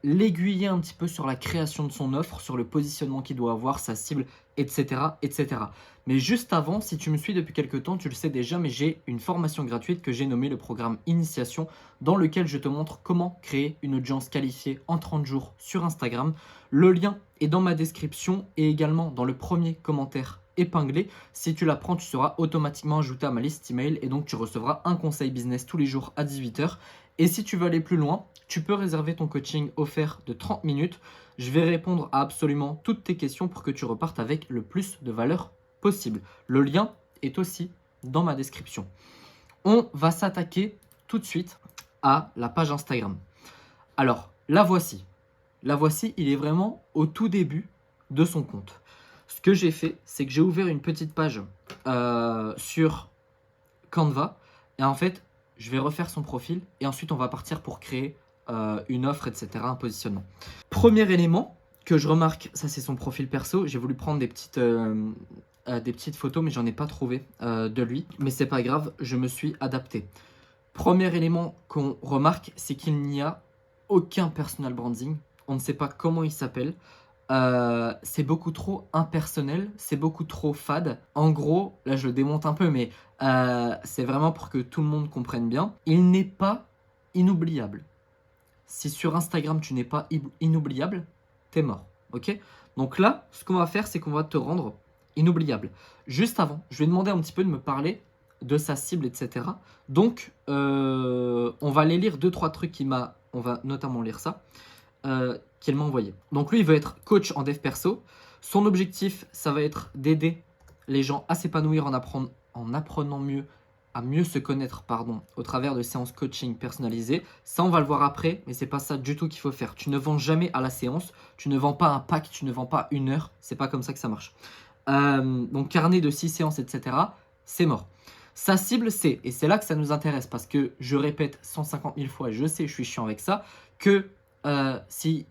l'aiguiller un petit peu sur la création de son offre, sur le positionnement qu'il doit avoir, sa cible, etc., etc. Mais juste avant, si tu me suis depuis quelques temps, tu le sais déjà, mais j'ai une formation gratuite que j'ai nommée le programme Initiation, dans lequel je te montre comment créer une audience qualifiée en 30 jours sur Instagram. Le lien est dans ma description et également dans le premier commentaire épinglé. Si tu l'apprends, tu seras automatiquement ajouté à ma liste email et donc tu recevras un conseil business tous les jours à 18 h. Et si tu veux aller plus loin, tu peux réserver ton coaching offert de 30 minutes. Je vais répondre à absolument toutes tes questions pour que tu repartes avec le plus de valeur possible. Le lien est aussi dans ma description. On va s'attaquer tout de suite à la page Instagram. Alors, la voici. La voici, il est vraiment au tout début de son compte. Ce que j'ai fait, c'est que j'ai ouvert une petite page sur Canva. Et en fait, je vais refaire son profil. Et ensuite, on va partir pour créer une offre, etc., un positionnement. Premier élément que je remarque, ça c'est son profil perso. J'ai voulu prendre des petites photos, mais j'en ai pas trouvé de lui. Mais c'est pas grave, je me suis adapté. Premier élément qu'on remarque, c'est qu'il n'y a aucun personal branding. On ne sait pas comment il s'appelle. C'est beaucoup trop impersonnel, c'est beaucoup trop fade. En gros, là je le démonte un peu, mais c'est vraiment pour que tout le monde comprenne bien. Il n'est pas inoubliable. Si sur Instagram tu n'es pas inoubliable, t'es mort, ok? Donc là, ce qu'on va faire, c'est qu'on va te rendre inoubliable. Juste avant, je vais demander un petit peu de me parler de sa cible, etc. Donc, on va aller lire 2-3 trucs on va notamment lire ça, qu'il m'a envoyé. Donc lui, il veut être coach en dev perso. Son objectif, ça va être d'aider les gens à s'épanouir en apprenant mieux, à mieux se connaître, au travers de séances coaching personnalisées. Ça, on va le voir après, mais c'est pas ça du tout qu'il faut faire. Tu ne vends jamais à la séance, tu ne vends pas un pack, tu ne vends pas une heure. C'est pas comme ça que ça marche. Donc carnet de 6 séances, etc. C'est mort. Sa cible, c'est, et c'est là que ça nous intéresse, parce que je répète 150 000 fois, et je sais, je suis chiant avec ça, que si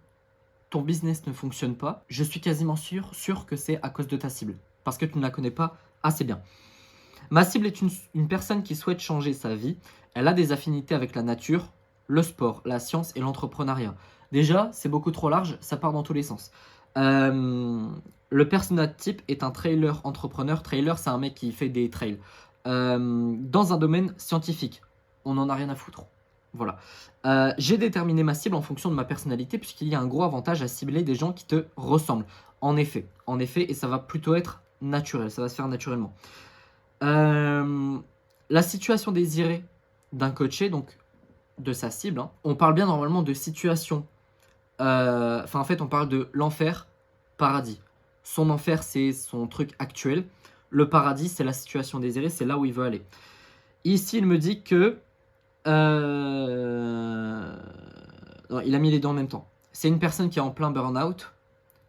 ton business ne fonctionne pas, je suis quasiment sûr que c'est à cause de ta cible, parce que tu ne la connais pas assez bien. Ma cible est une personne qui souhaite changer sa vie. Elle a des affinités avec la nature, le sport, la science et l'entrepreneuriat. Déjà, c'est beaucoup trop large, ça part dans tous les sens. Le persona type est un trailer entrepreneur. Trailer, c'est un mec qui fait des trails. Dans un domaine scientifique. On n'en a rien à foutre. Voilà. J'ai déterminé ma cible en fonction de ma personnalité, puisqu'il y a un gros avantage à cibler des gens qui te ressemblent. En effet, et ça va plutôt être naturel, ça va se faire naturellement. La situation désirée d'un coaché, donc de sa cible, hein, on parle bien normalement de situation. En fait, on parle de l'enfer, paradis. Son enfer, c'est son truc actuel. Le paradis, c'est la situation désirée, c'est là où il veut aller. Ici, il me dit que... Non, il a mis les deux en même temps. C'est une personne qui est en plein burn-out,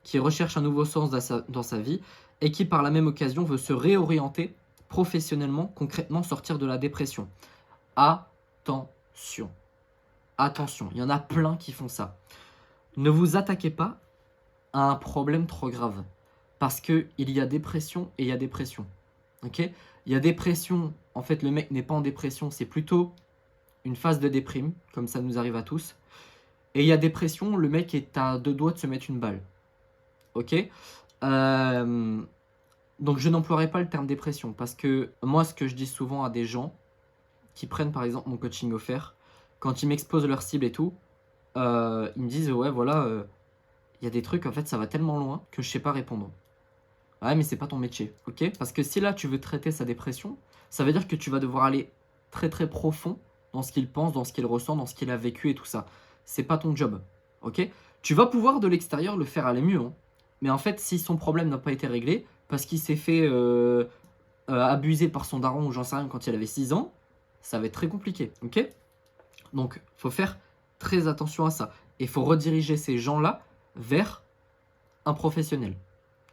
qui recherche un nouveau sens dans sa vie, et qui, par la même occasion, veut se réorienter professionnellement, concrètement, sortir de la dépression. Attention. Attention, il y en a plein qui font ça. Ne vous attaquez pas à un problème trop grave. Parce qu'il y a dépression et il y a dépression. Ok? Il y a dépression, en fait, le mec n'est pas en dépression, c'est plutôt une phase de déprime, comme ça nous arrive à tous. Et il y a dépression, le mec est à 2 doigts de se mettre une balle. Ok? Donc je n'emploierai pas le terme dépression, parce que moi, ce que je dis souvent à des gens qui prennent par exemple mon coaching offert, quand ils m'exposent leur cible et tout, ils me disent ouais voilà, il y a des trucs en fait ça va tellement loin que je sais pas répondre. Ouais mais c'est pas ton métier, ok? Parce que si là tu veux traiter sa dépression, ça veut dire que tu vas devoir aller très très profond dans ce qu'il pense, dans ce qu'il ressent, dans ce qu'il a vécu et tout ça. C'est pas ton job, ok? Tu vas pouvoir de l'extérieur le faire aller mieux, hein. Mais en fait si son problème n'a pas été réglé, parce qu'il s'est fait abuser par son daron ou j'en sais rien quand il avait 6 ans, ça va être très compliqué, ok? Donc, faut faire très attention à ça. Et faut rediriger ces gens-là vers un professionnel,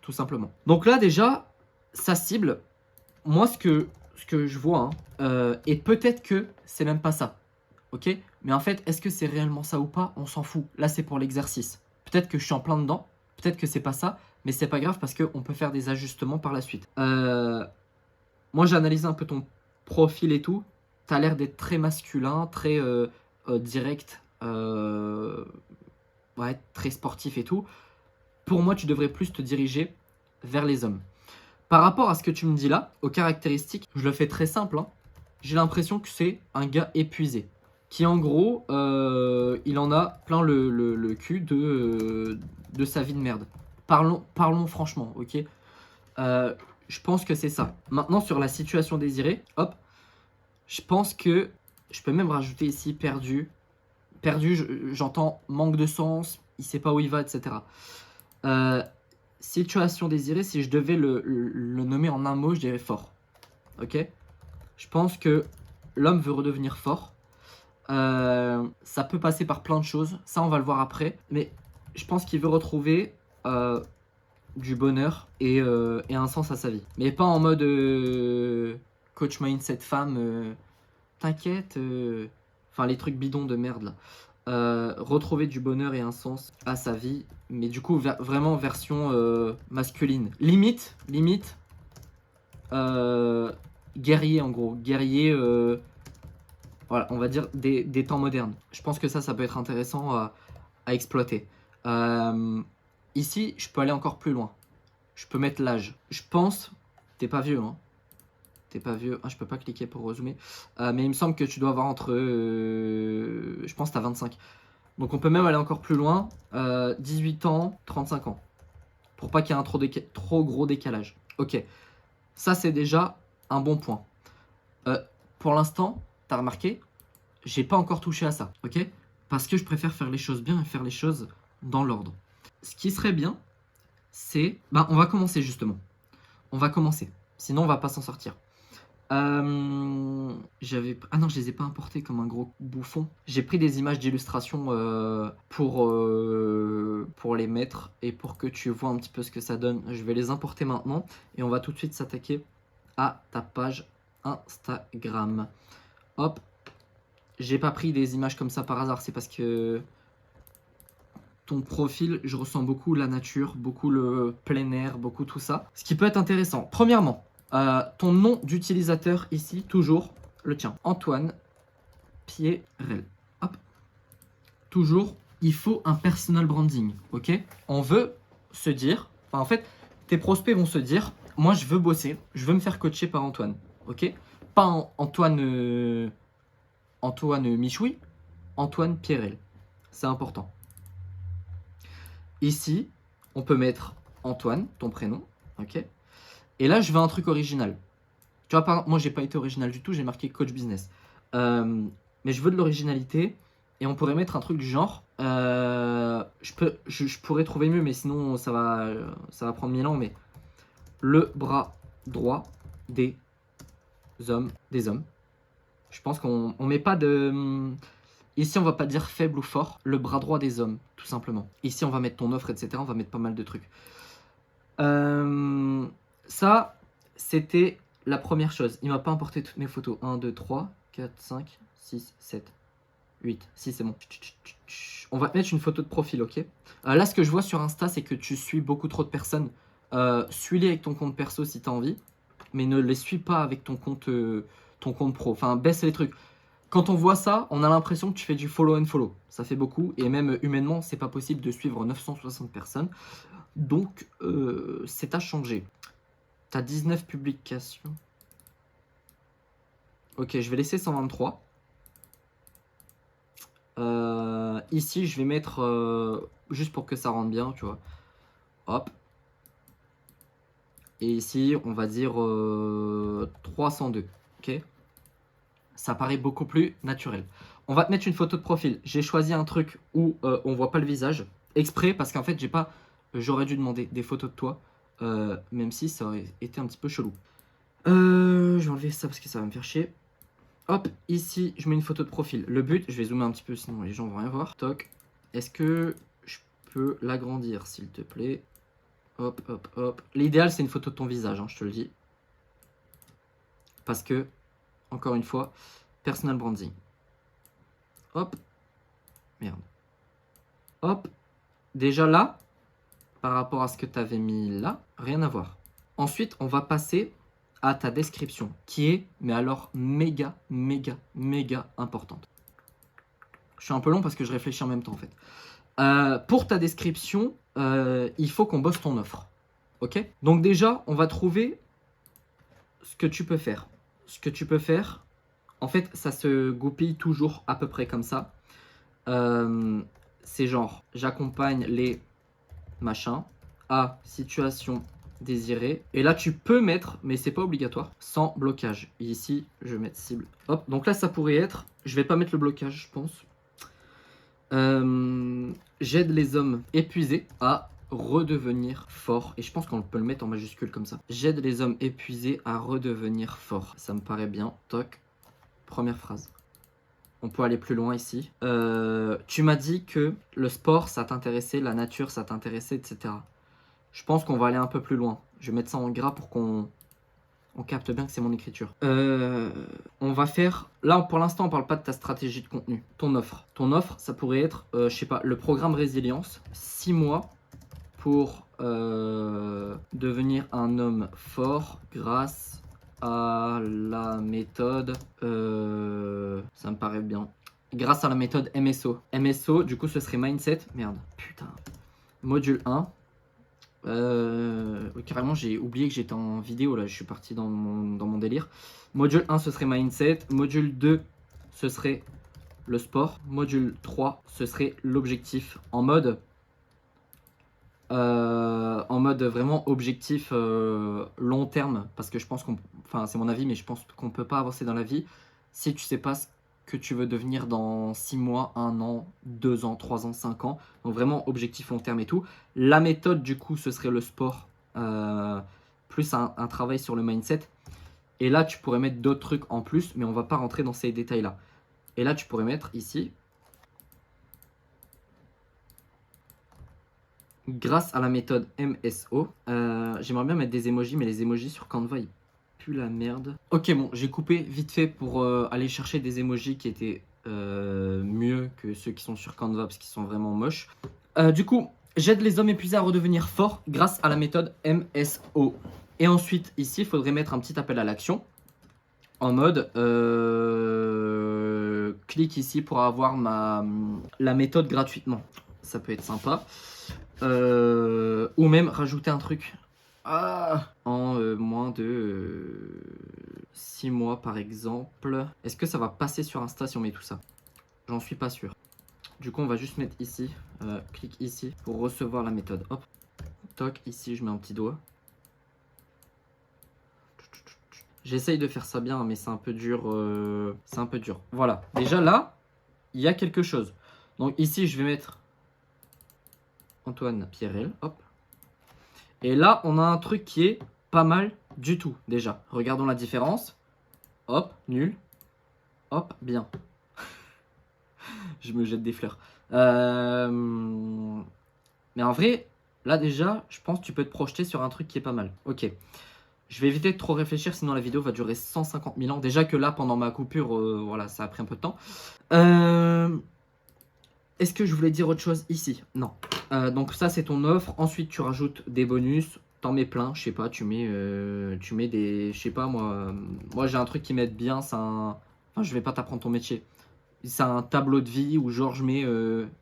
tout simplement. Donc là, déjà, sa cible, moi, ce que je vois, hein, et peut-être que c'est même pas ça, ok? Mais en fait, est-ce que c'est réellement ça ou pas? On s'en fout. Là, c'est pour l'exercice. Peut-être que je suis en plein dedans, peut-être que c'est pas ça, mais c'est pas grave parce qu'on peut faire des ajustements par la suite. Moi, j'ai analysé un peu ton profil et tout. T'as l'air d'être très masculin, très direct, ouais, très sportif et tout. Pour moi, tu devrais plus te diriger vers les hommes. Par rapport à ce que tu me dis là, aux caractéristiques, je le fais très simple, hein. J'ai l'impression que c'est un gars épuisé. Qui en gros, il en a plein le cul de sa vie de merde. Parlons franchement, ok? Je pense que c'est ça. Maintenant, sur la situation désirée, hop, je pense que je peux même rajouter ici perdu. Perdu, j'entends manque de sens, il sait pas où il va, etc. Situation désirée, si je devais le nommer en un mot, je dirais fort. Ok? Je pense que l'homme veut redevenir fort. Ça peut passer par plein de choses, ça on va le voir après. Mais je pense qu'il veut retrouver du bonheur et un sens à sa vie. Mais pas en mode coach mindset femme, t'inquiète, enfin les trucs bidons de merde là. Retrouver du bonheur et un sens à sa vie, mais du coup vraiment version masculine. Limite, guerrier en gros. Guerrier, voilà, on va dire des temps modernes. Je pense que ça peut être intéressant à exploiter. Ici, je peux aller encore plus loin. Je peux mettre l'âge. Je pense, t'es pas vieux, hein. T'es pas vieux. Ah, je peux pas cliquer pour résumer. Mais il me semble que tu dois avoir entre. Je pense que t'as 25. Donc on peut même aller encore plus loin. 18 ans, 35 ans. Pour pas qu'il y ait un trop gros décalage. Ok. Ça, c'est déjà un bon point. Pour l'instant, t'as remarqué, j'ai pas encore touché à ça. Ok? Parce que je préfère faire les choses bien et faire les choses dans l'ordre. Ce qui serait bien, c'est. Bah, on va commencer justement. On va commencer. Sinon, on va pas s'en sortir. Ah non, je les ai pas importés comme un gros bouffon. J'ai pris des images d'illustration pour les mettre et pour que tu vois un petit peu ce que ça donne. Je vais les importer maintenant et on va tout de suite s'attaquer à ta page Instagram. Hop, j'ai pas pris des images comme ça par hasard, c'est parce que ton profil, je ressens beaucoup la nature, beaucoup le plein air, beaucoup tout ça. Ce qui peut être intéressant. Premièrement, ton nom d'utilisateur ici, toujours le tien. Antoine Pierrel. Hop. Toujours, il faut un personal branding, ok? On veut se dire, enfin, en fait, tes prospects vont se dire, moi je veux bosser, je veux me faire coacher par Antoine, ok? Pas Antoine Michoui, Antoine Pierrel. C'est important. Ici, on peut mettre Antoine, ton prénom, ok? Et là, je veux un truc original. Tu vois, par exemple, moi, j'ai pas été original du tout, j'ai marqué coach business. Mais je veux de l'originalité et on pourrait mettre un truc du genre. Je pourrais trouver mieux, mais sinon, ça va prendre 1000 ans. Mais le bras droit des hommes. Je pense qu'on met pas de. Ici, on va pas dire faible ou fort, le bras droit des hommes, tout simplement. Ici, on va mettre ton offre, etc. On va mettre pas mal de trucs. Ça, c'était la première chose. Il m'a pas importé toutes mes photos. 1, 2, 3, 4, 5, 6, 7, 8. Si, c'est bon. On va mettre une photo de profil, ok? Là, ce que je vois sur Insta, c'est que tu suis beaucoup trop de personnes. Suis-les avec ton compte perso si tu as envie, mais ne les suis pas avec ton compte pro. Enfin, baisse les trucs. Quand on voit ça, on a l'impression que tu fais du follow and follow. Ça fait beaucoup. Et même humainement, c'est pas possible de suivre 960 personnes. Donc, c'est à changer. T'as 19 publications. Ok, je vais laisser 123. Ici, je vais mettre, juste pour que ça rentre bien, tu vois. Hop. Et ici, on va dire 302. Ok. Ça paraît beaucoup plus naturel. On va te mettre une photo de profil. J'ai choisi un truc où on voit pas le visage. Exprès, parce qu'en fait, j'aurais dû demander des photos de toi. Même si ça aurait été un petit peu chelou. Je vais enlever ça parce que ça va me faire chier. Hop, ici, je mets une photo de profil. Le but, je vais zoomer un petit peu, sinon les gens vont rien voir. Toc. Est-ce que je peux l'agrandir, s'il te plaît? Hop, hop, hop. L'idéal, c'est une photo de ton visage, hein, je te le dis. Parce que, encore une fois, personal branding. Hop. Merde. Hop. Déjà là, par rapport à ce que tu avais mis là, rien à voir. Ensuite, on va passer à ta description, qui est, mais alors, méga, méga, méga importante. Je suis un peu long parce que je réfléchis en même temps, en fait. Pour ta description, il faut qu'on bosse ton offre. Ok? Donc déjà, on va trouver ce que tu peux faire. Ce que tu peux faire, en fait, ça se goupille toujours à peu près comme ça. C'est genre, j'accompagne les machins à situation désirée. Et là, tu peux mettre, mais c'est pas obligatoire, sans blocage. Et ici, je vais mettre cible. Hop, donc là, ça pourrait être, je vais pas mettre le blocage, je pense. J'aide les hommes épuisés à redevenir forts. Et je pense qu'on peut le mettre en majuscule comme ça. J'aide les hommes épuisés à redevenir forts. Ça me paraît bien. Toc. Première phrase. On peut aller plus loin ici. Tu m'as dit que le sport, ça t'intéressait, la nature, ça t'intéressait, etc. Je pense qu'on va aller un peu plus loin. Je vais mettre ça en gras pour qu'on capte bien que c'est mon écriture. On va faire... Là, pour l'instant, on parle pas de ta stratégie de contenu. Ton offre. Ton offre, ça pourrait être, je sais pas, le programme Résilience. 6 mois pour devenir un homme fort grâce à la méthode... ça me paraît bien. Grâce à la méthode MSO. MSO, du coup, ce serait Mindset. Merde, putain. Module 1. Carrément, j'ai oublié que j'étais en vidéo, là, je suis parti dans mon délire. Module 1, ce serait Mindset. Module 2, ce serait le sport. Module 3, ce serait l'objectif. En mode vraiment objectif long terme. Parce que je pense qu'on... Enfin, c'est mon avis, mais je pense qu'on peut pas avancer dans la vie si tu sais pas ce que tu veux devenir dans 6 mois, 1 an, 2 ans, 3 ans, 5 ans. Donc vraiment objectif long terme et tout. La méthode du coup ce serait le sport, plus un travail sur le mindset. Et là tu pourrais mettre d'autres trucs en plus, mais on va pas rentrer dans ces détails là. Et là tu pourrais mettre ici, grâce à la méthode MSO, j'aimerais bien mettre des emojis, mais les emojis sur Canva ils puent la merde. Ok, bon, j'ai coupé vite fait pour aller chercher des emojis qui étaient mieux que ceux qui sont sur Canva parce qu'ils sont vraiment moches. Du coup, j'aide les hommes épuisés à redevenir forts grâce à la méthode MSO. Et ensuite, ici, il faudrait mettre un petit appel à l'action en mode clique ici pour avoir la méthode gratuitement. Ça peut être sympa. Ou même rajouter un truc en moins de 6 mois par exemple. Est-ce que ça va passer sur Insta si on met tout ça? J'en suis pas sûr. Du coup on va juste mettre ici, clique ici pour recevoir la méthode. Hop, toc, ici je mets un petit doigt. J'essaye de faire ça bien mais c'est un peu dur. C'est un peu dur. Voilà, déjà là, il y a quelque chose. Donc ici je vais mettre Antoine Pierrel, hop. Et là, on a un truc qui est pas mal du tout, déjà. Regardons la différence. Hop, nul. Hop, bien. Je me jette des fleurs. Mais en vrai, là déjà, je pense que tu peux te projeter sur un truc qui est pas mal. Ok. Je vais éviter de trop réfléchir, sinon la vidéo va durer 150 000 ans. Déjà que là, pendant ma coupure, voilà, ça a pris un peu de temps. Est-ce que je voulais dire autre chose ici? Non. Donc ça, c'est ton offre. Ensuite, tu rajoutes des bonus. T'en mets plein, je sais pas, tu mets des... Je sais pas, moi j'ai un truc qui m'aide bien, c'est un... Enfin, je vais pas t'apprendre ton métier. C'est un tableau de vie où genre je mets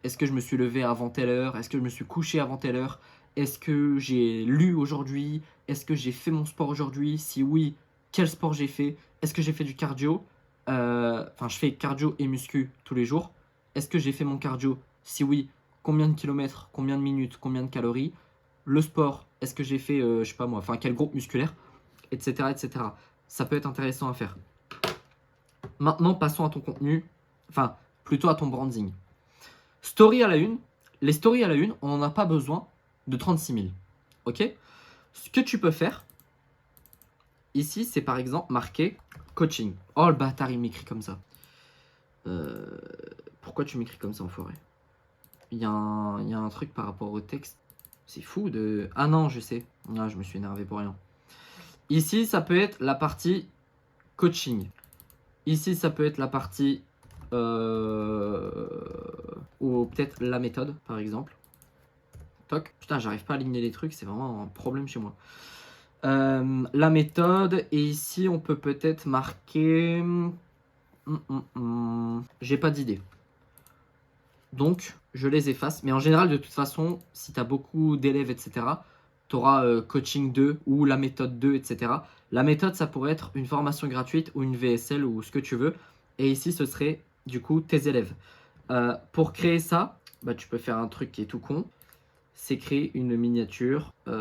est-ce que je me suis levé avant telle heure? Est-ce que je me suis couché avant telle heure? Est-ce que j'ai lu aujourd'hui? Est-ce que j'ai fait mon sport aujourd'hui? Si oui, quel sport j'ai fait? Est-ce que j'ai fait du cardio? Enfin, je fais cardio et muscu tous les jours. est-ce que j'ai fait mon cardio? Si oui, combien de kilomètres, combien de minutes, combien de calories? Le sport, est-ce que j'ai fait, je sais pas moi, enfin quel groupe musculaire, etc., etc. Ça peut être intéressant à faire. Maintenant, passons à ton contenu, enfin plutôt à ton branding. Story à la une. Les stories à la une, on n'en a pas besoin de 36 000. Ok? Ce que tu peux faire, ici, c'est par exemple marqué coaching. Oh le bâtard, il m'écrit comme ça. Pourquoi tu m'écris comme ça, enfoiré? Il y a un truc par rapport au texte. C'est fou de... Ah non, je sais. Ah, je me suis énervé pour rien. Ici, ça peut être la partie coaching. Ici, ça peut être la partie... ou peut-être la méthode, par exemple. Toc. Putain, j'arrive pas à aligner les trucs. C'est vraiment un problème chez moi. La méthode. Et ici, on peut peut-être marquer... J'ai pas d'idée. Donc, je les efface. Mais en général, de toute façon, si tu as beaucoup d'élèves, etc., tu auras coaching 2 ou la méthode 2, etc. La méthode, ça pourrait être une formation gratuite ou une VSL ou ce que tu veux. Et ici, ce serait du coup tes élèves. Pour créer ça, bah, tu peux faire un truc qui est tout con. C'est créer une miniature. Je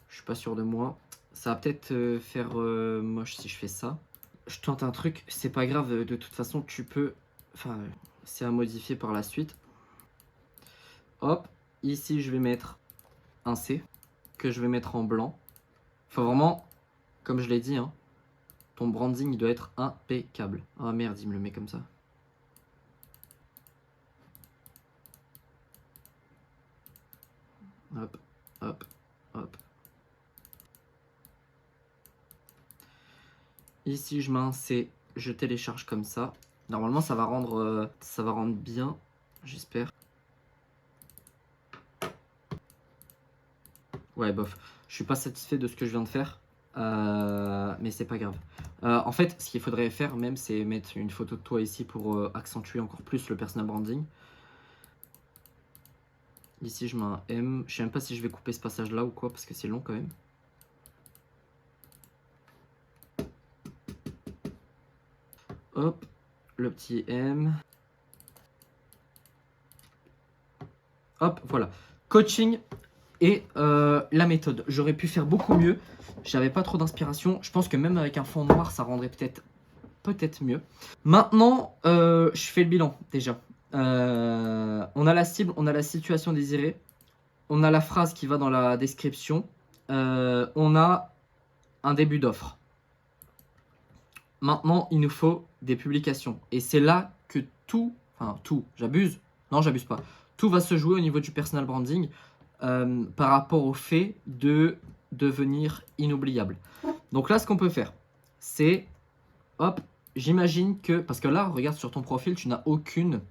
suis pas sûr de moi. Ça va peut-être faire moche si je fais ça. Je tente un truc, c'est pas grave, de toute façon tu peux, enfin c'est à modifier par la suite. Hop, ici je vais mettre un C, que je vais mettre en blanc. Faut vraiment, comme je l'ai dit, hein, ton branding il doit être impeccable. Ah merde, il me le met comme ça. Hop, hop, hop. Ici je mets un C, je télécharge comme ça. Normalement ça va rendre bien, j'espère. Ouais, bof. Je suis pas satisfait de ce que je viens de faire. Mais c'est pas grave. En fait, ce qu'il faudrait faire même, c'est mettre une photo de toi ici pour accentuer encore plus le personal branding. Ici, je mets un M. Je sais même pas si je vais couper ce passage-là ou quoi, parce que c'est long quand même. Hop, le petit M. Hop, voilà. Coaching et la méthode. J'aurais pu faire beaucoup mieux. J'avais pas trop d'inspiration. Je pense que même avec un fond noir, ça rendrait peut-être mieux. Maintenant, je fais le bilan déjà. On a la cible, on a la situation désirée, on a la phrase qui va dans la description, on a un début d'offre. Maintenant, il nous faut des publications. Et c'est là que j'abuse, non j'abuse pas, tout va se jouer au niveau du personal branding par rapport au fait de devenir inoubliable. Donc là, ce qu'on peut faire, c'est, hop, j'imagine que, parce que là, regarde sur ton profil, tu n'as aucune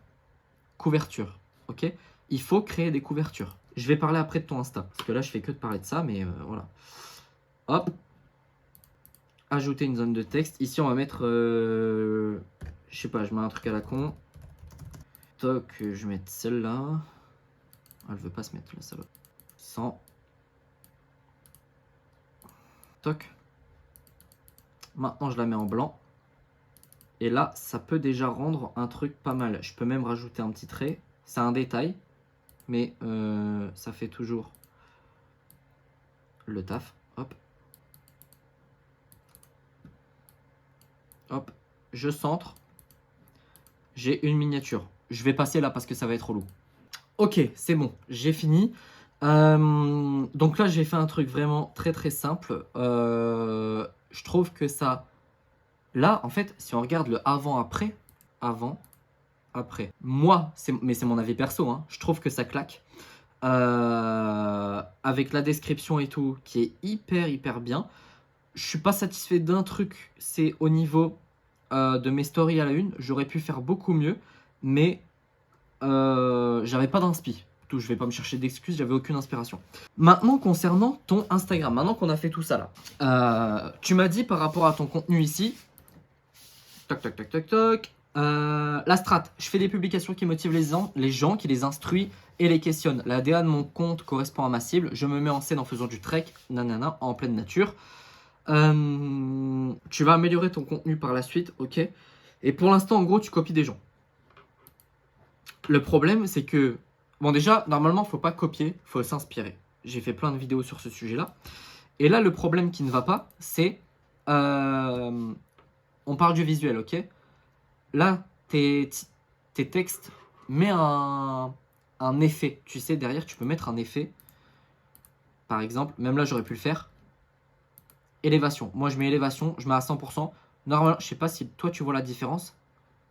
couverture, ok? Il faut créer des couvertures. Je vais parler après de ton Insta, parce que là, je fais que de parler de ça, mais voilà. Hop. Ajouter une zone de texte. Ici, on va mettre, je sais pas, je mets un truc à la con. Toc, je vais mettre celle-là. Elle veut pas se mettre là, celle-là. 100. Toc. Maintenant, je la mets en blanc. Et là, ça peut déjà rendre un truc pas mal. Je peux même rajouter un petit trait. C'est un détail, mais ça fait toujours le taf. Hop. Hop. Je centre. J'ai une miniature. Je vais passer là parce que ça va être relou. Ok, c'est bon. J'ai fini. Donc là, j'ai fait un truc vraiment très simple. Je trouve que ça... Là, en fait, si on regarde le avant-après, avant-après, moi, mais c'est mon avis perso, hein, je trouve que ça claque. Avec la description et tout, qui est hyper bien. Je suis pas satisfait d'un truc, c'est au niveau de mes stories à la une. J'aurais pu faire beaucoup mieux, mais j'avais pas d'inspi. Je vais pas me chercher d'excuses, j'avais aucune inspiration. Maintenant, concernant ton Instagram, maintenant qu'on a fait tout ça là, tu m'as dit par rapport à ton contenu ici, toc, la strat, je fais des publications qui motivent les gens, qui les instruisent et les questionnent. La DA de mon compte correspond à ma cible, je me mets en scène en faisant du trek, nanana, en pleine nature. Tu tu vas améliorer ton contenu par la suite, ok? Et pour l'instant, en gros, tu copies des gens. Le problème, c'est que, bon déjà, normalement, il ne faut pas copier, il faut s'inspirer. J'ai fait plein de vidéos sur ce sujet-là. Et là, le problème qui ne va pas, c'est, on parle du visuel, ok? Là, tes textes, mets un effet. Tu sais, derrière, tu peux mettre un effet. Par exemple, même là, j'aurais pu le faire. Élévation. Moi, je mets élévation, je mets à 100%. Normalement, je sais pas si toi, tu vois la différence.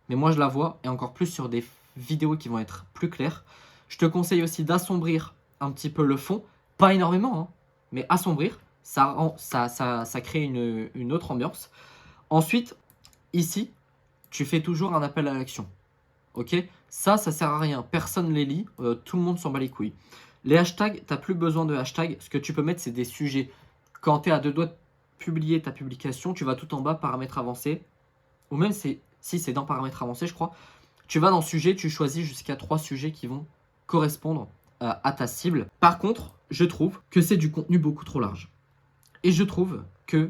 Mais moi, je la vois. Et encore plus sur des vidéos qui vont être plus claires. Je te conseille aussi d'assombrir un petit peu le fond. Pas énormément, hein, mais assombrir. Ça crée une autre ambiance. Ensuite, ici, tu fais toujours un appel à l'action. Ok? Ça sert à rien. Personne ne les lit. Tout le monde s'en bat les couilles. Les hashtags, tu n'as plus besoin de hashtags. Ce que tu peux mettre, c'est des sujets. Quand tu es à 2 doigts de publier ta publication, tu vas tout en bas, paramètres avancés. Ou même, si c'est dans paramètres avancés, je crois. Tu vas dans sujet, tu choisis jusqu'à 3 sujets qui vont correspondre à ta cible. Par contre, je trouve que c'est du contenu beaucoup trop large. Et je trouve que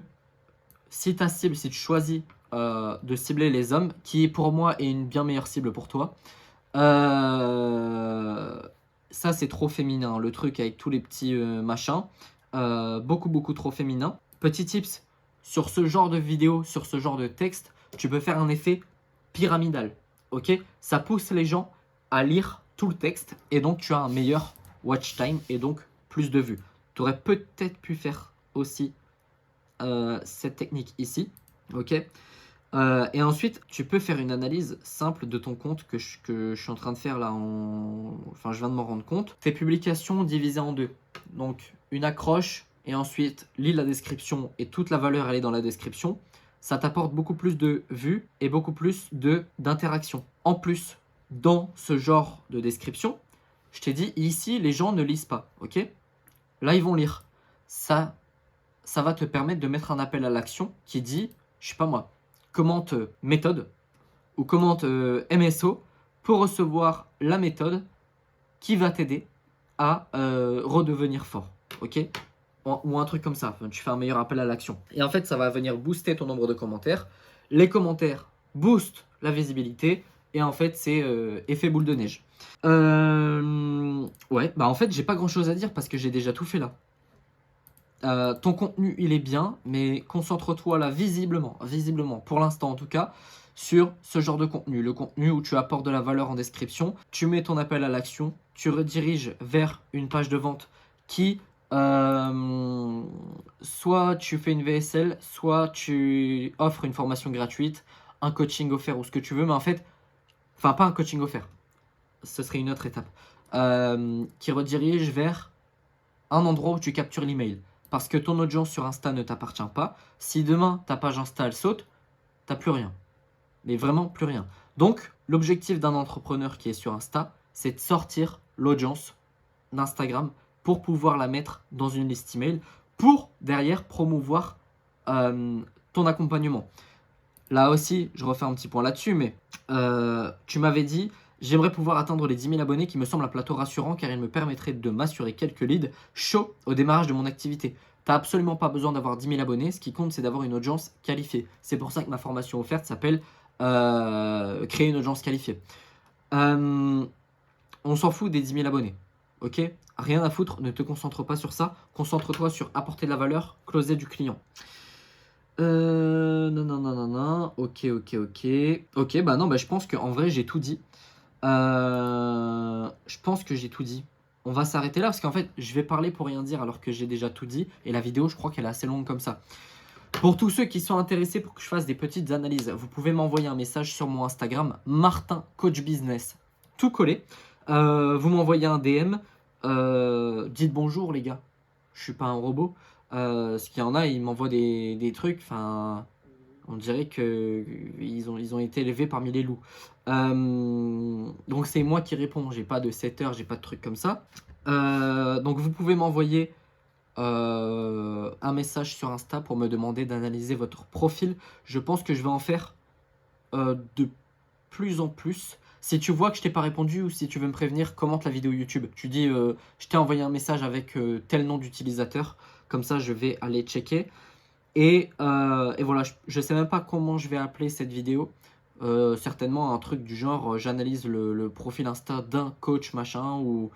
si ta cible, si tu choisis de cibler les hommes, qui pour moi est une bien meilleure cible pour toi, ça c'est trop féminin, le truc avec tous les petits machins, beaucoup trop féminin. Petit tips, sur ce genre de vidéo, sur ce genre de texte, tu peux faire un effet pyramidal, ok? Ça pousse les gens à lire tout le texte et donc tu as un meilleur watch time et donc plus de vues. Tu aurais peut-être pu faire aussi cette technique ici, ok? Et ensuite, tu peux faire une analyse simple de ton compte que je suis en train de faire là. Enfin, je viens de m'en rendre compte. Tes publications divisées en deux. Donc, une accroche et ensuite, lis la description et toute la valeur, elle est dans la description. Ça t'apporte beaucoup plus de vues et beaucoup plus d'interactions. En plus, dans ce genre de description, je t'ai dit, ici, les gens ne lisent pas, ok? Là, ils vont lire. Ça va te permettre de mettre un appel à l'action qui dit, je sais pas moi, commente méthode ou commente MSO pour recevoir la méthode qui va t'aider à redevenir fort, ok? Ou un truc comme ça, enfin, tu fais un meilleur appel à l'action. Et en fait, ça va venir booster ton nombre de commentaires. Les commentaires boostent la visibilité et en fait, c'est effet boule de neige. Ouais, bah en fait, j'ai pas grand chose à dire parce que j'ai déjà tout fait là. Ton contenu, il est bien, mais concentre-toi là visiblement, pour l'instant en tout cas, sur ce genre de contenu. Le contenu où tu apportes de la valeur en description, tu mets ton appel à l'action, tu rediriges vers une page de vente qui, soit tu fais une VSL, soit tu offres une formation gratuite, un coaching offert ou ce que tu veux, mais en fait, enfin pas un coaching offert, ce serait une autre étape, qui redirige vers un endroit où tu captures l'email. Parce que ton audience sur Insta ne t'appartient pas. Si demain ta page Insta elle saute, t'as plus rien. Mais vraiment plus rien. Donc l'objectif d'un entrepreneur qui est sur Insta, c'est de sortir l'audience d'Instagram pour pouvoir la mettre dans une liste email pour derrière promouvoir ton accompagnement. Là aussi, je refais un petit point là-dessus, mais tu m'avais dit, j'aimerais pouvoir atteindre les 10 000 abonnés qui me semble un plateau rassurant car il me permettrait de m'assurer quelques leads chauds au démarrage de mon activité. Tu n'as absolument pas besoin d'avoir 10 000 abonnés, ce qui compte c'est d'avoir une audience qualifiée. C'est pour ça que ma formation offerte s'appelle Créer une audience qualifiée. On s'en fout des 10 000 abonnés, ok? Rien à foutre, ne te concentre pas sur ça, concentre-toi sur apporter de la valeur, closer du client. Non, ok. Ok, bah non, bah je pense qu'en vrai j'ai tout dit. Je pense que j'ai tout dit. On va s'arrêter là parce qu'en fait je vais parler pour rien dire alors que j'ai déjà tout dit. Et la vidéo je crois qu'elle est assez longue comme ça. Pour tous ceux qui sont intéressés pour que je fasse des petites analyses, vous pouvez m'envoyer un message sur mon Instagram, Martin Coach Business, tout collé. Vous m'envoyez un DM. Dites bonjour les gars, je suis pas un robot. Ce qu'il y en a, ils m'envoient des trucs, enfin, on dirait qu'ils ont été élevés parmi les loups. Donc c'est moi qui réponds, j'ai pas de 7 heures, j'ai pas de trucs comme ça. Donc vous pouvez m'envoyer un message sur Insta pour me demander d'analyser votre profil. Je pense que je vais en faire de plus en plus. Si tu vois que je t'ai pas répondu ou si tu veux me prévenir, commente la vidéo YouTube. Tu dis je t'ai envoyé un message avec tel nom d'utilisateur. Comme ça, je vais aller checker. Et voilà, je sais même pas comment je vais appeler cette vidéo. Certainement un truc du genre, j'analyse le profil Insta d'un coach machin ou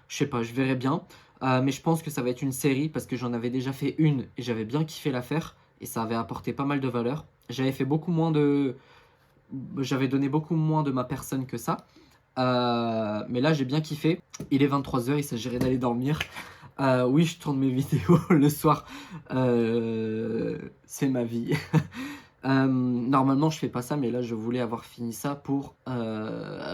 je sais pas, je verrai bien. Mais je pense que ça va être une série parce que j'en avais déjà fait une et j'avais bien kiffé la faire et ça avait apporté pas mal de valeur. J'avais donné beaucoup moins de ma personne que ça. Mais là, j'ai bien kiffé. Il est 23 h, il s'agirait d'aller dormir. Oui, je tourne mes vidéos le soir. C'est ma vie. Normalement, je fais pas ça, mais là, je voulais avoir fini ça pour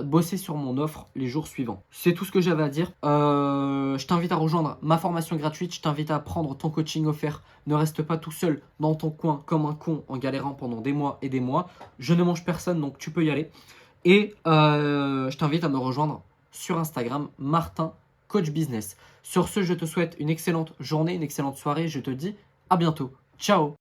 bosser sur mon offre les jours suivants. C'est tout ce que j'avais à dire. Je t'invite à rejoindre ma formation gratuite. Je t'invite à prendre ton coaching offert. Ne reste pas tout seul dans ton coin comme un con en galérant pendant des mois et des mois. Je ne mange personne, donc tu peux y aller. Et je t'invite à me rejoindre sur Instagram, Martin Coach Business. Sur ce, je te souhaite une excellente journée, une excellente soirée. Je te dis à bientôt. Ciao!